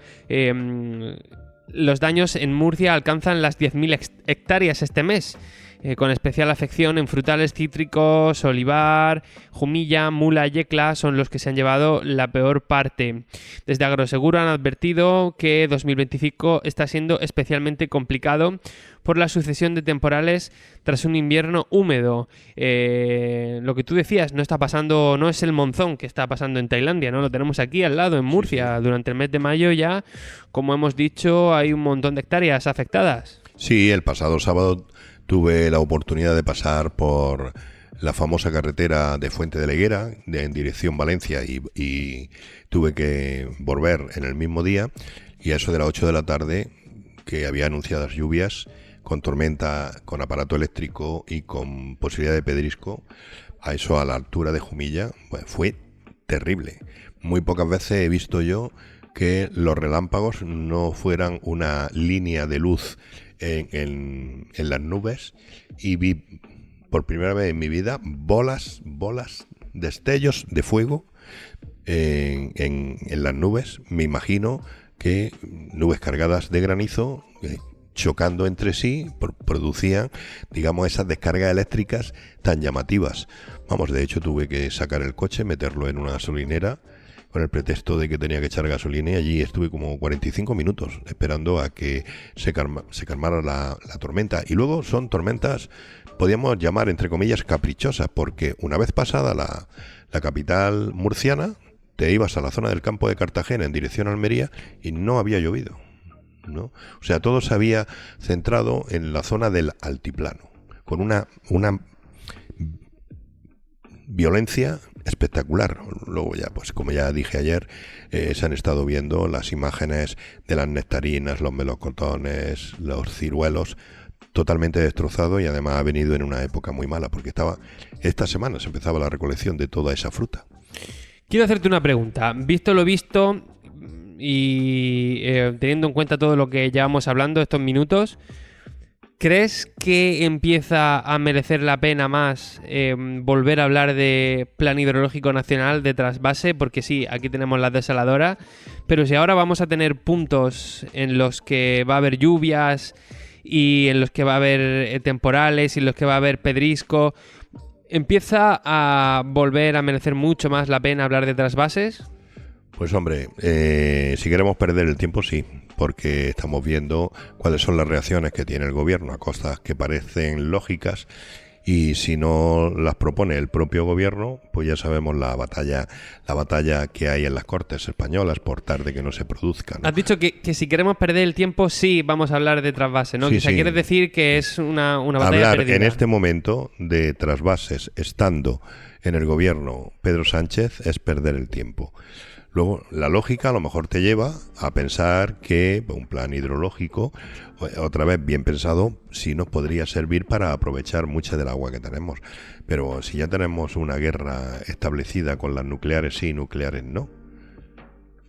Los daños en Murcia alcanzan las 10.000 hectáreas este mes, con especial afección en frutales cítricos, olivar, jumilla, mula, yecla, son los que se han llevado la peor parte. Desde Agroseguro han advertido que 2025 está siendo especialmente complicado por la sucesión de temporales tras un invierno húmedo. Lo que tú decías, no es el monzón que está pasando en Tailandia, ¿no? Lo tenemos aquí al lado, en Murcia. Sí. Durante el mes de mayo ya, como hemos dicho, hay un montón de hectáreas afectadas. Sí, el pasado sábado tuve la oportunidad de pasar por la famosa carretera de Fuente de la Higuera en dirección Valencia y tuve que volver en el mismo día, y a eso de las 8 de la tarde, que había anunciadas lluvias con tormenta, con aparato eléctrico y con posibilidad de pedrisco, a eso a la altura de Jumilla, pues fue terrible. Muy pocas veces he visto yo que los relámpagos no fueran una línea de luz en las nubes y vi por primera vez en mi vida bolas, destellos de fuego en las nubes. Me imagino que nubes cargadas de granizo chocando entre sí producían, digamos, esas descargas eléctricas tan llamativas. Vamos, de hecho tuve que sacar el coche, meterlo en una gasolinera con el pretexto de que tenía que echar gasolina, y allí estuve como 45 minutos esperando a que se calmara la tormenta. Y luego son tormentas, podríamos llamar entre comillas caprichosas, porque una vez pasada la capital murciana, te ibas a la zona del campo de Cartagena en dirección a Almería y no había llovido, ¿no? O sea, todo se había centrado en la zona del altiplano, con una violencia espectacular. Luego ya, pues como ya dije ayer, se han estado viendo las imágenes de las nectarinas, los melocotones, los ciruelos, totalmente destrozado, y además ha venido en una época muy mala, porque esta semana se empezaba la recolección de toda esa fruta. Quiero hacerte una pregunta. Visto lo visto y teniendo en cuenta todo lo que llevamos hablando estos minutos, ¿crees que empieza a merecer la pena más volver a hablar de Plan Hidrológico Nacional de trasvase? Porque sí, aquí tenemos la desaladora, pero si ahora vamos a tener puntos en los que va a haber lluvias y en los que va a haber temporales y en los que va a haber pedrisco, ¿empieza a volver a merecer mucho más la pena hablar de trasvases? Pues hombre, si queremos perder el tiempo, sí, porque estamos viendo cuáles son las reacciones que tiene el gobierno a cosas que parecen lógicas, y si no las propone el propio gobierno, pues ya sabemos la batalla que hay en las Cortes españolas por tarde que no se produzca, ¿no? Has dicho que si queremos perder el tiempo, sí vamos a hablar de trasvase, ¿no? Sí, o sea, sí. quieres decir que es una batalla Hablar perdida. en este momento de trasvases estando en el gobierno Pedro Sánchez es perder el tiempo. Luego, la lógica a lo mejor te lleva a pensar que un plan hidrológico, otra vez bien pensado, sí nos podría servir para aprovechar mucha del agua que tenemos. Pero si ya tenemos una guerra establecida con las nucleares sí y nucleares no,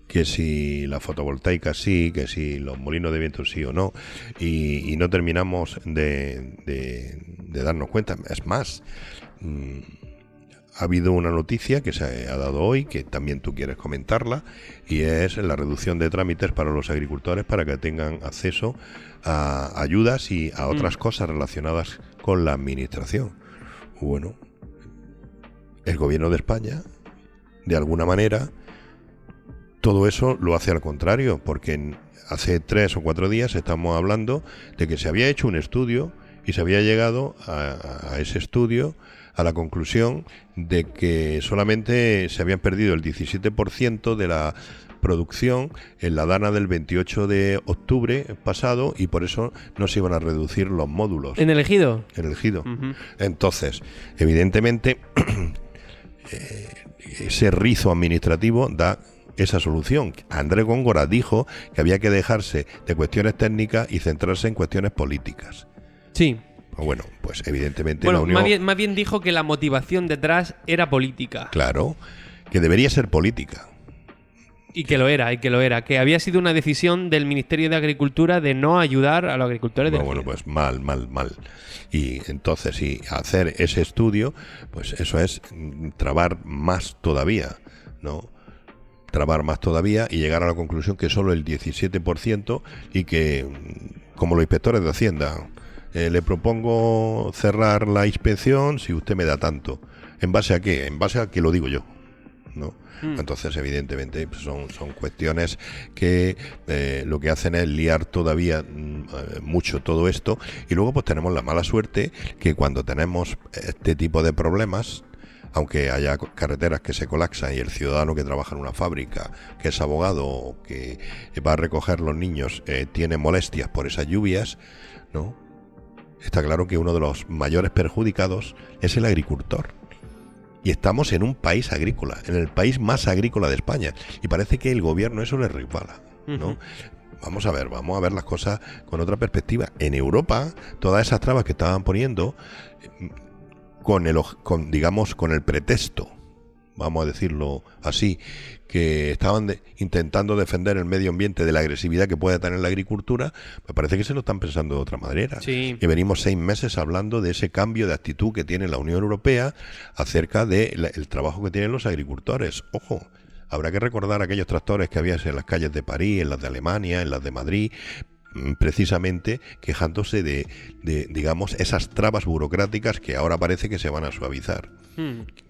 que si la fotovoltaica sí, que si los molinos de viento sí o no, y no terminamos de darnos cuenta. Es más, ha habido una noticia que se ha dado hoy, que también tú quieres comentarla, y es la reducción de trámites para los agricultores para que tengan acceso a ayudas y a otras cosas relacionadas con la administración. Bueno, el gobierno de España, de alguna manera, todo eso lo hace al contrario, porque hace 3 o 4 días estamos hablando de que se había hecho un estudio y se había llegado a ese estudio a la conclusión de que solamente se habían perdido el 17% de la producción en la dana del 28 de octubre pasado, y por eso no se iban a reducir los módulos. ¿En el Ejido? En el Ejido. Entonces, evidentemente, ese rizo administrativo da esa solución. Andrés Góngora dijo que había que dejarse de cuestiones técnicas y centrarse en cuestiones políticas. Sí. Bueno, pues evidentemente Bueno, la Unión... más bien dijo que la motivación detrás era política. Claro, que debería ser política. Y que lo era, que había sido una decisión del Ministerio de Agricultura de no ayudar a los agricultores de Bueno, pues mal. Y entonces, sí, hacer ese estudio, pues eso es trabar más todavía, ¿no? Trabar más todavía y llegar a la conclusión que solo el 17%, y que, como los inspectores de Hacienda, le propongo cerrar la inspección si usted me da tanto. ¿En base a qué? En base a que lo digo yo, ¿no? Entonces, evidentemente, pues son cuestiones que lo que hacen es liar todavía mucho todo esto. Y luego pues tenemos la mala suerte que cuando tenemos este tipo de problemas, aunque haya carreteras que se colapsan y el ciudadano que trabaja en una fábrica, que es abogado o que va a recoger los niños, tiene molestias por esas lluvias, ¿no? Está claro que uno de los mayores perjudicados es el agricultor. Y estamos en un país agrícola, en el país más agrícola de España. Y parece que el gobierno eso le resbala, ¿no? Vamos a ver las cosas con otra perspectiva. En Europa, todas esas trabas que estaban poniendo con el pretexto vamos a decirlo así, que estaban intentando defender el medio ambiente de la agresividad que puede tener la agricultura, me parece que se lo están pensando de otra manera. Sí. Que venimos 6 meses hablando de ese cambio de actitud que tiene la Unión Europea acerca del trabajo que tienen los agricultores. Ojo, habrá que recordar aquellos tractores que había en las calles de París, en las de Alemania, en las de Madrid, precisamente quejándose de digamos, esas trabas burocráticas que ahora parece que se van a suavizar.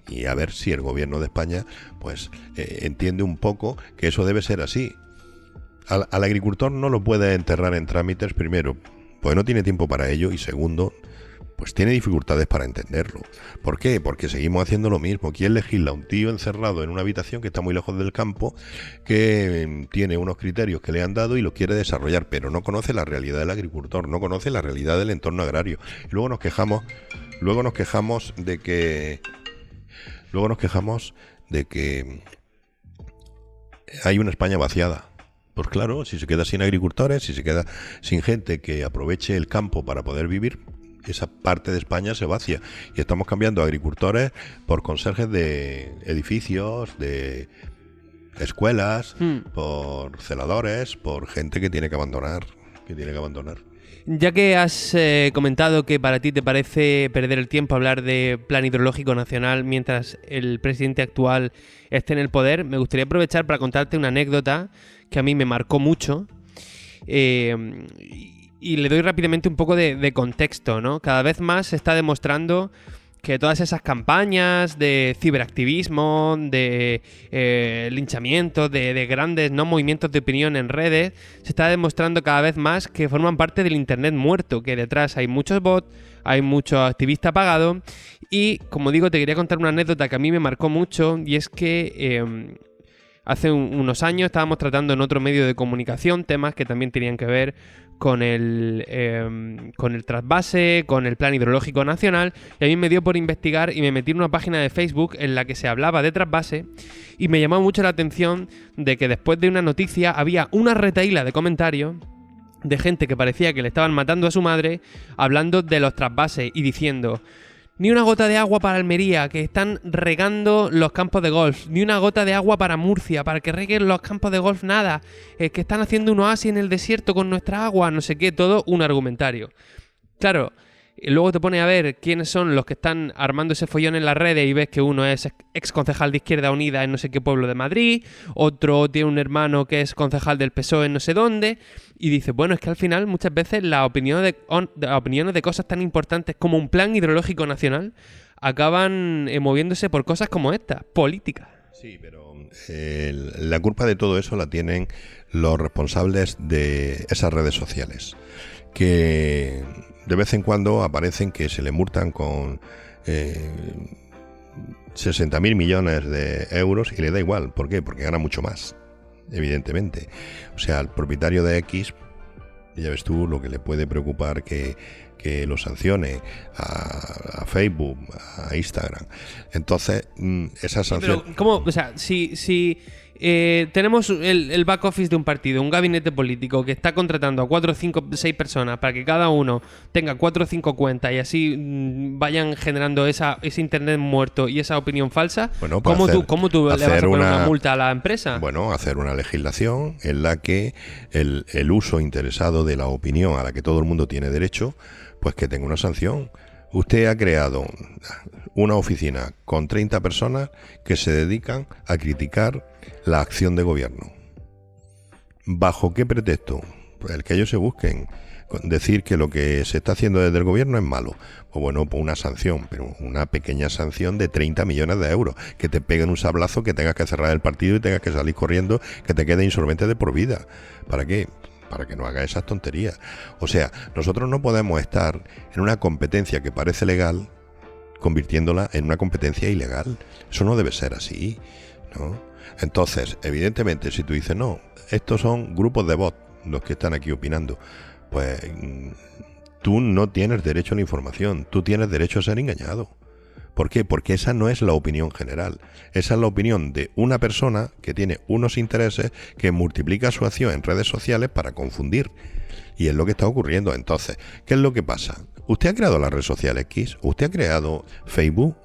Y a ver si el gobierno de España pues entiende un poco que eso debe ser así. Al agricultor no lo puede enterrar en trámites, primero, pues no tiene tiempo para ello, y segundo, pues tiene dificultades para entenderlo. ¿Por qué? Porque seguimos haciendo lo mismo. ¿Quién legisla? Un tío encerrado en una habitación que está muy lejos del campo, que tiene unos criterios que le han dado y los quiere desarrollar, pero no conoce la realidad del agricultor, no conoce la realidad del entorno agrario. Y luego nos quejamos de que hay una España vaciada. Pues claro, si se queda sin agricultores, si se queda sin gente que aproveche el campo para poder vivir, esa parte de España se vacía. Y estamos cambiando agricultores por conserjes de edificios, de escuelas, por celadores, por gente que tiene que abandonar. Ya que has comentado que para ti te parece perder el tiempo hablar de plan hidrológico nacional mientras el presidente actual esté en el poder, me gustaría aprovechar para contarte una anécdota que a mí me marcó mucho. Y le doy rápidamente un poco de contexto, ¿no? Cada vez más se está demostrando que todas esas campañas de ciberactivismo, de linchamientos, de grandes movimientos de opinión en redes, se está demostrando cada vez más que forman parte del Internet muerto, que detrás hay muchos bots, hay muchos activistas pagados. Y, como digo, te quería contar una anécdota que a mí me marcó mucho, y es que hace unos años estábamos tratando en otro medio de comunicación temas que también tenían que ver con el trasvase, con el plan hidrológico nacional, y a mí me dio por investigar y me metí en una página de Facebook en la que se hablaba de trasvase, y me llamó mucho la atención de que después de una noticia había una retahíla de comentarios de gente que parecía que le estaban matando a su madre hablando de los trasvases y diciendo: ni una gota de agua para Almería, que están regando los campos de golf. Ni una gota de agua para Murcia, para que reguen los campos de golf, nada. Que están haciendo un oasis en el desierto con nuestra agua, no sé qué, todo un argumentario. Claro, luego te pone a ver quiénes son los que están armando ese follón en las redes y ves que uno es ex concejal de Izquierda Unida en no sé qué pueblo de Madrid, otro tiene un hermano que es concejal del PSOE en no sé dónde, y dices, bueno, es que al final muchas veces las opiniones de cosas tan importantes como un plan hidrológico nacional acaban moviéndose por cosas como esta, políticas. Sí, pero la culpa de todo eso la tienen los responsables de esas redes sociales, que de vez en cuando aparecen que se le multan con 60.000 millones de euros y le da igual. ¿Por qué? Porque gana mucho más, evidentemente. O sea, al propietario de X, ya ves tú lo que le puede preocupar que lo sancione a Facebook, a Instagram. Entonces, esa sanción... Pero, ¿cómo? O sea, si tenemos el back office de un partido, un gabinete político que está contratando a 4, 5, 6 personas para que cada uno tenga 4 o 5 cuentas y así vayan generando ese internet muerto y esa opinión falsa, bueno, ¿cómo tú le vas a poner una multa a la empresa? Bueno, hacer una legislación en la que el uso interesado de la opinión a la que todo el mundo tiene derecho, pues que tenga una sanción. Usted ha creado una oficina con 30 personas que se dedican a criticar la acción de gobierno. ¿Bajo qué pretexto? Pues el que ellos se busquen. Decir que lo que se está haciendo desde el gobierno es malo. Pues bueno, pues una sanción, pero una pequeña sanción de 30 millones de euros. Que te peguen un sablazo, que tengas que cerrar el partido y tengas que salir corriendo, que te quede insolvente de por vida. ¿Para qué? Para que no haga esas tonterías. O sea, nosotros no podemos estar en una competencia que parece legal convirtiéndola en una competencia ilegal. Eso no debe ser así, ¿no? Entonces, evidentemente, si tú dices, no, estos son grupos de bots los que están aquí opinando, pues tú no tienes derecho a la información, tú tienes derecho a ser engañado. ¿Por qué? Porque esa no es la opinión general. Esa es la opinión de una persona que tiene unos intereses, que multiplica su acción en redes sociales para confundir. Y es lo que está ocurriendo. Entonces, ¿qué es lo que pasa? Usted ha creado la red social X, usted ha creado Facebook,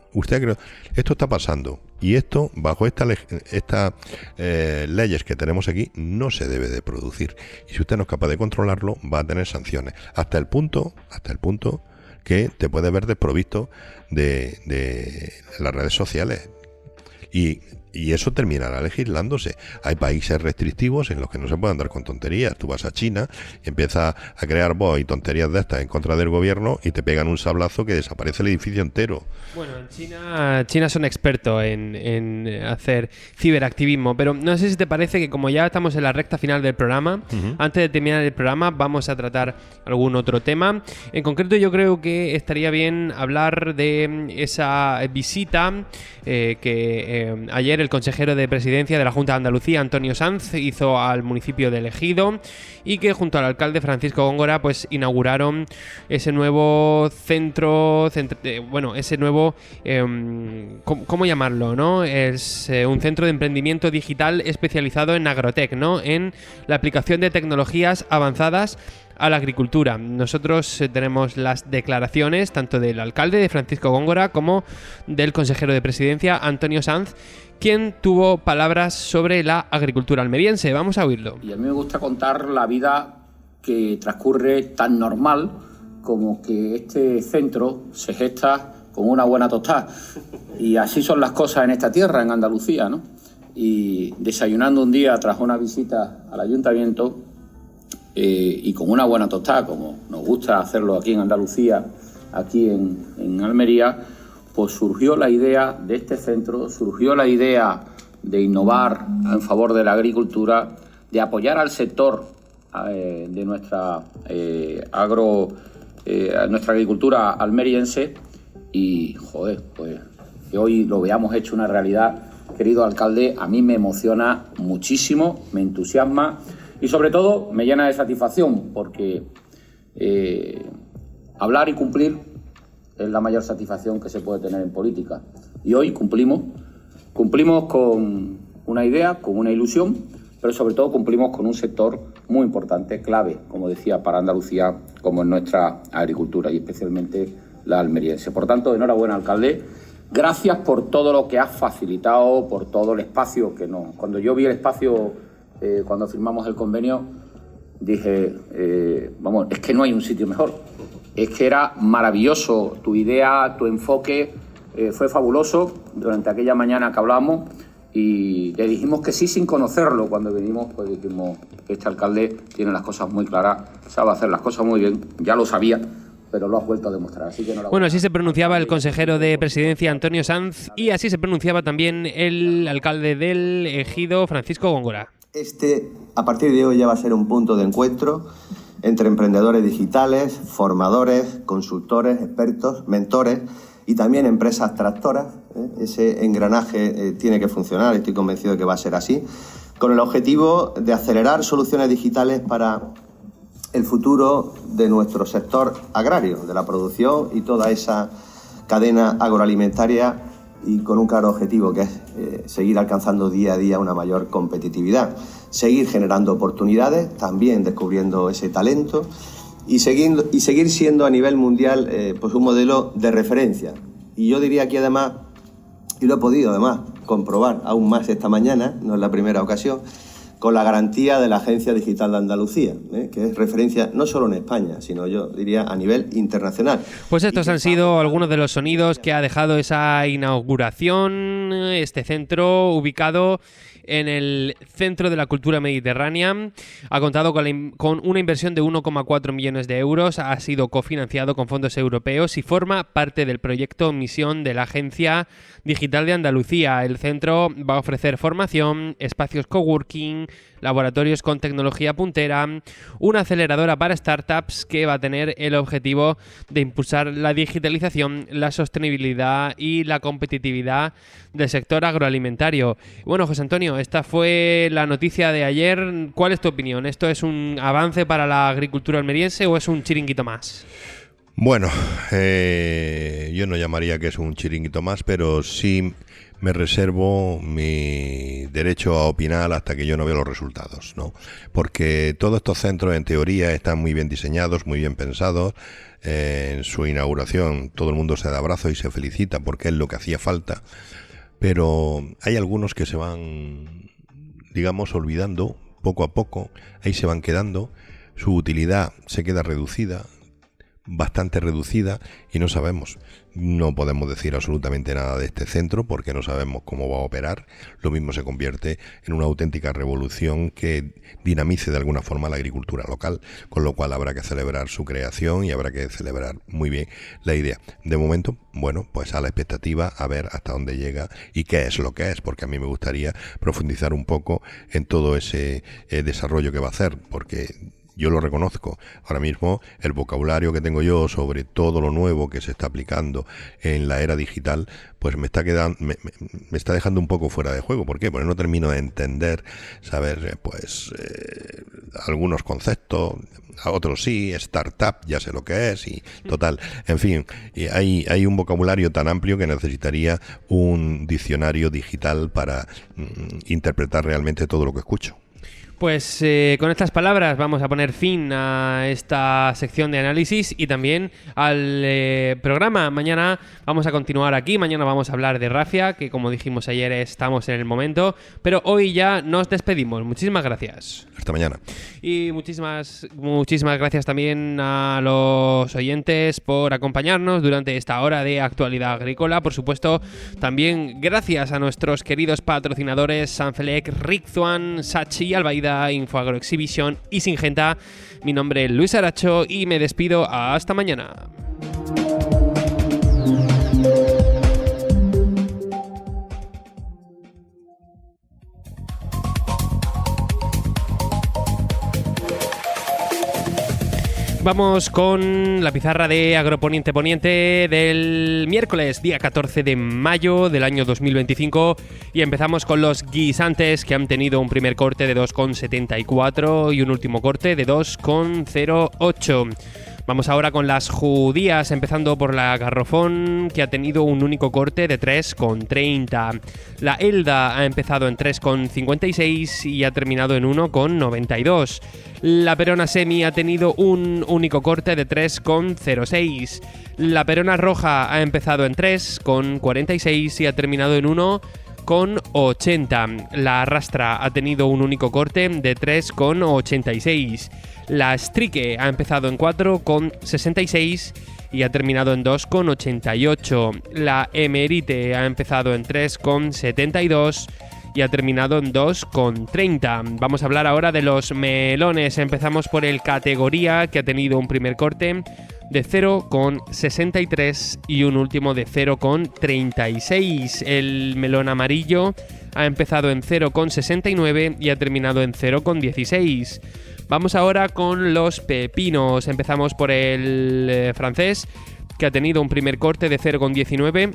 esto está pasando y esto, bajo estas leyes que tenemos aquí, no se debe de producir. Y si usted no es capaz de controlarlo, va a tener sanciones. Hasta el punto que te puede ver desprovisto de las redes sociales. Y eso terminará legislándose. Hay países restrictivos en los que no se puede andar con tonterías. Tú vas a China y empiezas a crear bots y tonterías de estas en contra del gobierno y te pegan un sablazo que desaparece el edificio entero. Bueno, en China son expertos en hacer ciberactivismo, pero no sé si te parece que como ya estamos en la recta final del programa, antes de terminar el programa vamos a tratar algún otro tema. En concreto yo creo que estaría bien hablar de esa visita que ayer el consejero de Presidencia de la Junta de Andalucía, Antonio Sanz, hizo al municipio de Ejido y que junto al alcalde Francisco Góngora pues inauguraron ese nuevo ¿cómo llamarlo? ¿No? Es un centro de emprendimiento digital especializado en agrotech, ¿no? En la aplicación de tecnologías avanzadas a la agricultura. Nosotros tenemos las declaraciones tanto del alcalde de Francisco Góngora como del consejero de Presidencia, Antonio Sanz, quien tuvo palabras sobre la agricultura almeriense. Vamos a oírlo. Y a mí me gusta contar la vida que transcurre tan normal como que este centro se gesta con una buena tostada. Y así son las cosas en esta tierra, en Andalucía, ¿no? Y desayunando un día tras una visita al ayuntamiento y con una buena tostada, como nos gusta hacerlo aquí en Andalucía, aquí en Almería, pues surgió la idea de este centro, surgió la idea de innovar en favor de la agricultura, de apoyar al sector de nuestra agricultura almeriense y, joder, pues que hoy lo veamos hecho una realidad, querido alcalde, a mí me emociona muchísimo, me entusiasma y sobre todo me llena de satisfacción porque hablar y cumplir es la mayor satisfacción que se puede tener en política. Y hoy cumplimos con una idea, con una ilusión, pero sobre todo cumplimos con un sector muy importante, clave, como decía, para Andalucía, como en nuestra agricultura y especialmente la almeriense. Por tanto, enhorabuena, alcalde. Gracias por todo lo que has facilitado, por todo el espacio que nos... Cuando yo vi el espacio, cuando firmamos el convenio, dije, es que no hay un sitio mejor. Es que era maravilloso tu idea, tu enfoque, fue fabuloso durante aquella mañana que hablamos y le dijimos que sí sin conocerlo. Cuando vinimos, pues dijimos, este alcalde tiene las cosas muy claras, sabe hacer las cosas muy bien, ya lo sabía, pero lo has vuelto a demostrar. Así que bueno, así se pronunciaba el consejero de Presidencia, Antonio Sanz, y así se pronunciaba también el alcalde del Ejido, Francisco Góngora. A partir de hoy ya va a ser un punto de encuentro entre emprendedores digitales, formadores, consultores, expertos, mentores y también empresas tractoras. Ese engranaje tiene que funcionar, estoy convencido de que va a ser así, con el objetivo de acelerar soluciones digitales para el futuro de nuestro sector agrario, de la producción y toda esa cadena agroalimentaria y con un claro objetivo que es seguir alcanzando día a día una mayor competitividad, seguir generando oportunidades, también descubriendo ese talento y seguir siendo a nivel mundial pues un modelo de referencia. Y yo diría aquí además, y lo he podido además comprobar aún más esta mañana, no es la primera ocasión, con la garantía de la Agencia Digital de Andalucía, que es referencia no solo en España, sino yo diría a nivel internacional. Pues estos han sido algunos de los sonidos que ha dejado esa inauguración, este centro ubicado en el centro de la cultura mediterránea. Ha contado con una inversión de 1,4 millones de euros, ha sido cofinanciado con fondos europeos y forma parte del proyecto Misión de la Agencia Digital de Andalucía. El centro va a ofrecer formación, espacios coworking, laboratorios con tecnología puntera, una aceleradora para startups que va a tener el objetivo de impulsar la digitalización, la sostenibilidad y la competitividad del sector agroalimentario. Bueno, José Antonio, esta fue la noticia de ayer. ¿Cuál es tu opinión? ¿Esto es un avance para la agricultura almeriense o es un chiringuito más? Bueno, yo no llamaría que es un chiringuito más, pero sí me reservo mi derecho a opinar hasta que yo no vea los resultados, ¿no? Porque todos estos centros, en teoría, están muy bien diseñados, muy bien pensados. En su inauguración todo el mundo se da abrazos y se felicita porque es lo que hacía falta. Pero hay algunos que se van, digamos, olvidando poco a poco. Ahí se van quedando. Su utilidad se queda reducida, bastante reducida, y no sabemos, no podemos decir absolutamente nada de este centro porque no sabemos cómo va a operar. Lo mismo se convierte en una auténtica revolución que dinamice de alguna forma la agricultura local, con lo cual habrá que celebrar su creación y habrá que celebrar muy bien la idea. De momento, bueno, pues a la expectativa, a ver hasta dónde llega y qué es lo que es, porque a mí me gustaría profundizar un poco en todo ese desarrollo que va a hacer, porque yo lo reconozco. Ahora mismo el vocabulario que tengo yo sobre todo lo nuevo que se está aplicando en la era digital, pues me está dejando un poco fuera de juego. ¿Por qué? Porque no termino de entender, saber, algunos conceptos, a otros sí, startup, ya sé lo que es, y total. En fin, hay un vocabulario tan amplio que necesitaría un diccionario digital para interpretar realmente todo lo que escucho. Pues con estas palabras vamos a poner fin a esta sección de análisis y también al programa. Mañana vamos a continuar aquí, mañana vamos a hablar de Rafia, que como dijimos ayer estamos en el momento, pero hoy ya nos despedimos. Muchísimas gracias. Hasta mañana. Y muchísimas gracias también a los oyentes por acompañarnos durante esta hora de actualidad agrícola. Por supuesto, también gracias a nuestros queridos patrocinadores Sanfelec, Riczuan, Sachi, Albaida, Infoagroexhibition y Singenta. Mi nombre es Luis Aracho y me despido hasta mañana. Vamos con la pizarra de Agroponiente Poniente del miércoles, día 14 de mayo del año 2025, y empezamos con los guisantes, que han tenido un primer corte de 2,74 y un último corte de 2,08. Vamos ahora con las judías, empezando por la garrofón, que ha tenido un único corte de 3,30. La Elda ha empezado en 3,56 y ha terminado en 1,92. La Perona Semi ha tenido un único corte de 3,06. La Perona Roja ha empezado en 3,46 y ha terminado en 1,80. La Arrastra ha tenido un único corte de 3,86. La Strique ha empezado en 4,66 y ha terminado en 2,88. La Emerite ha empezado en 3,72 y ha terminado en 2,30. Vamos a hablar ahora de los melones. Empezamos por el categoría, que ha tenido un primer corte de 0,63 y un último de 0,36. El melón amarillo ha empezado en 0,69 y ha terminado en 0,16. Vamos ahora con los pepinos. Empezamos por el francés, que ha tenido un primer corte de 0,19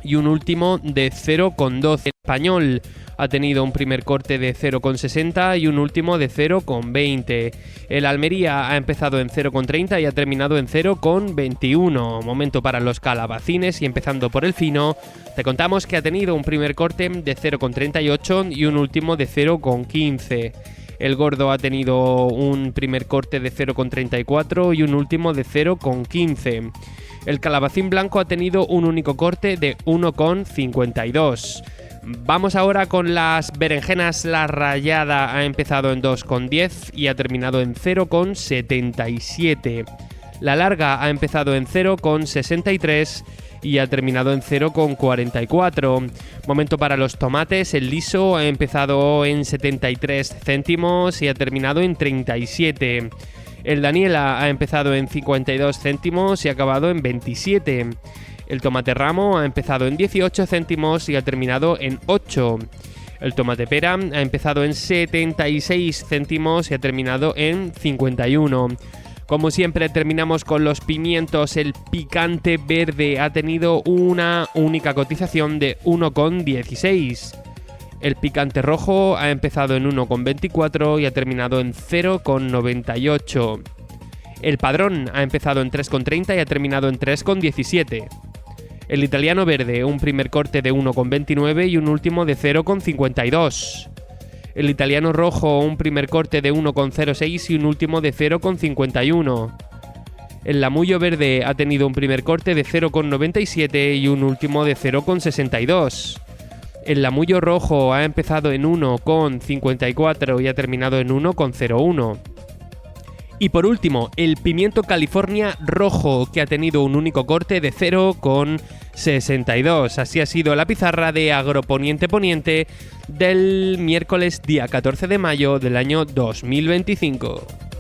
y un último de 0,12. El español ha tenido un primer corte de 0,60 y un último de 0,20. El Almería ha empezado en 0,30 y ha terminado en 0,21. Momento para los calabacines, y empezando por el fino, te contamos que ha tenido un primer corte de 0,38 y un último de 0,15. El gordo ha tenido un primer corte de 0,34 y un último de 0,15. El calabacín blanco ha tenido un único corte de 1,52. Vamos ahora con las berenjenas. La rallada ha empezado en 2,10 y ha terminado en 0,77. La larga ha empezado en 0,63 y ha terminado en 0,44. Momento para los tomates. El liso ha empezado en 73 céntimos y ha terminado en 37. El Daniela ha empezado en 52 céntimos y ha acabado en 27. El tomate ramo ha empezado en 18 céntimos y ha terminado en 8. El tomate pera ha empezado en 76 céntimos y ha terminado en 51. Como siempre, terminamos con los pimientos. El picante verde ha tenido una única cotización de 1,16. El picante rojo ha empezado en 1,24 y ha terminado en 0,98. El Padrón ha empezado en 3,30 y ha terminado en 3,17. El Italiano Verde, un primer corte de 1,29 y un último de 0,52. El Italiano Rojo, un primer corte de 1,06 y un último de 0,51. El Lamullo Verde ha tenido un primer corte de 0,97 y un último de 0,62. El Lamullo Rojo ha empezado en 1,54 y ha terminado en 1,01. Y por último, el Pimiento California Rojo, que ha tenido un único corte de 0,62. Así ha sido la pizarra de Agroponiente Poniente del miércoles día 14 de mayo del año 2025.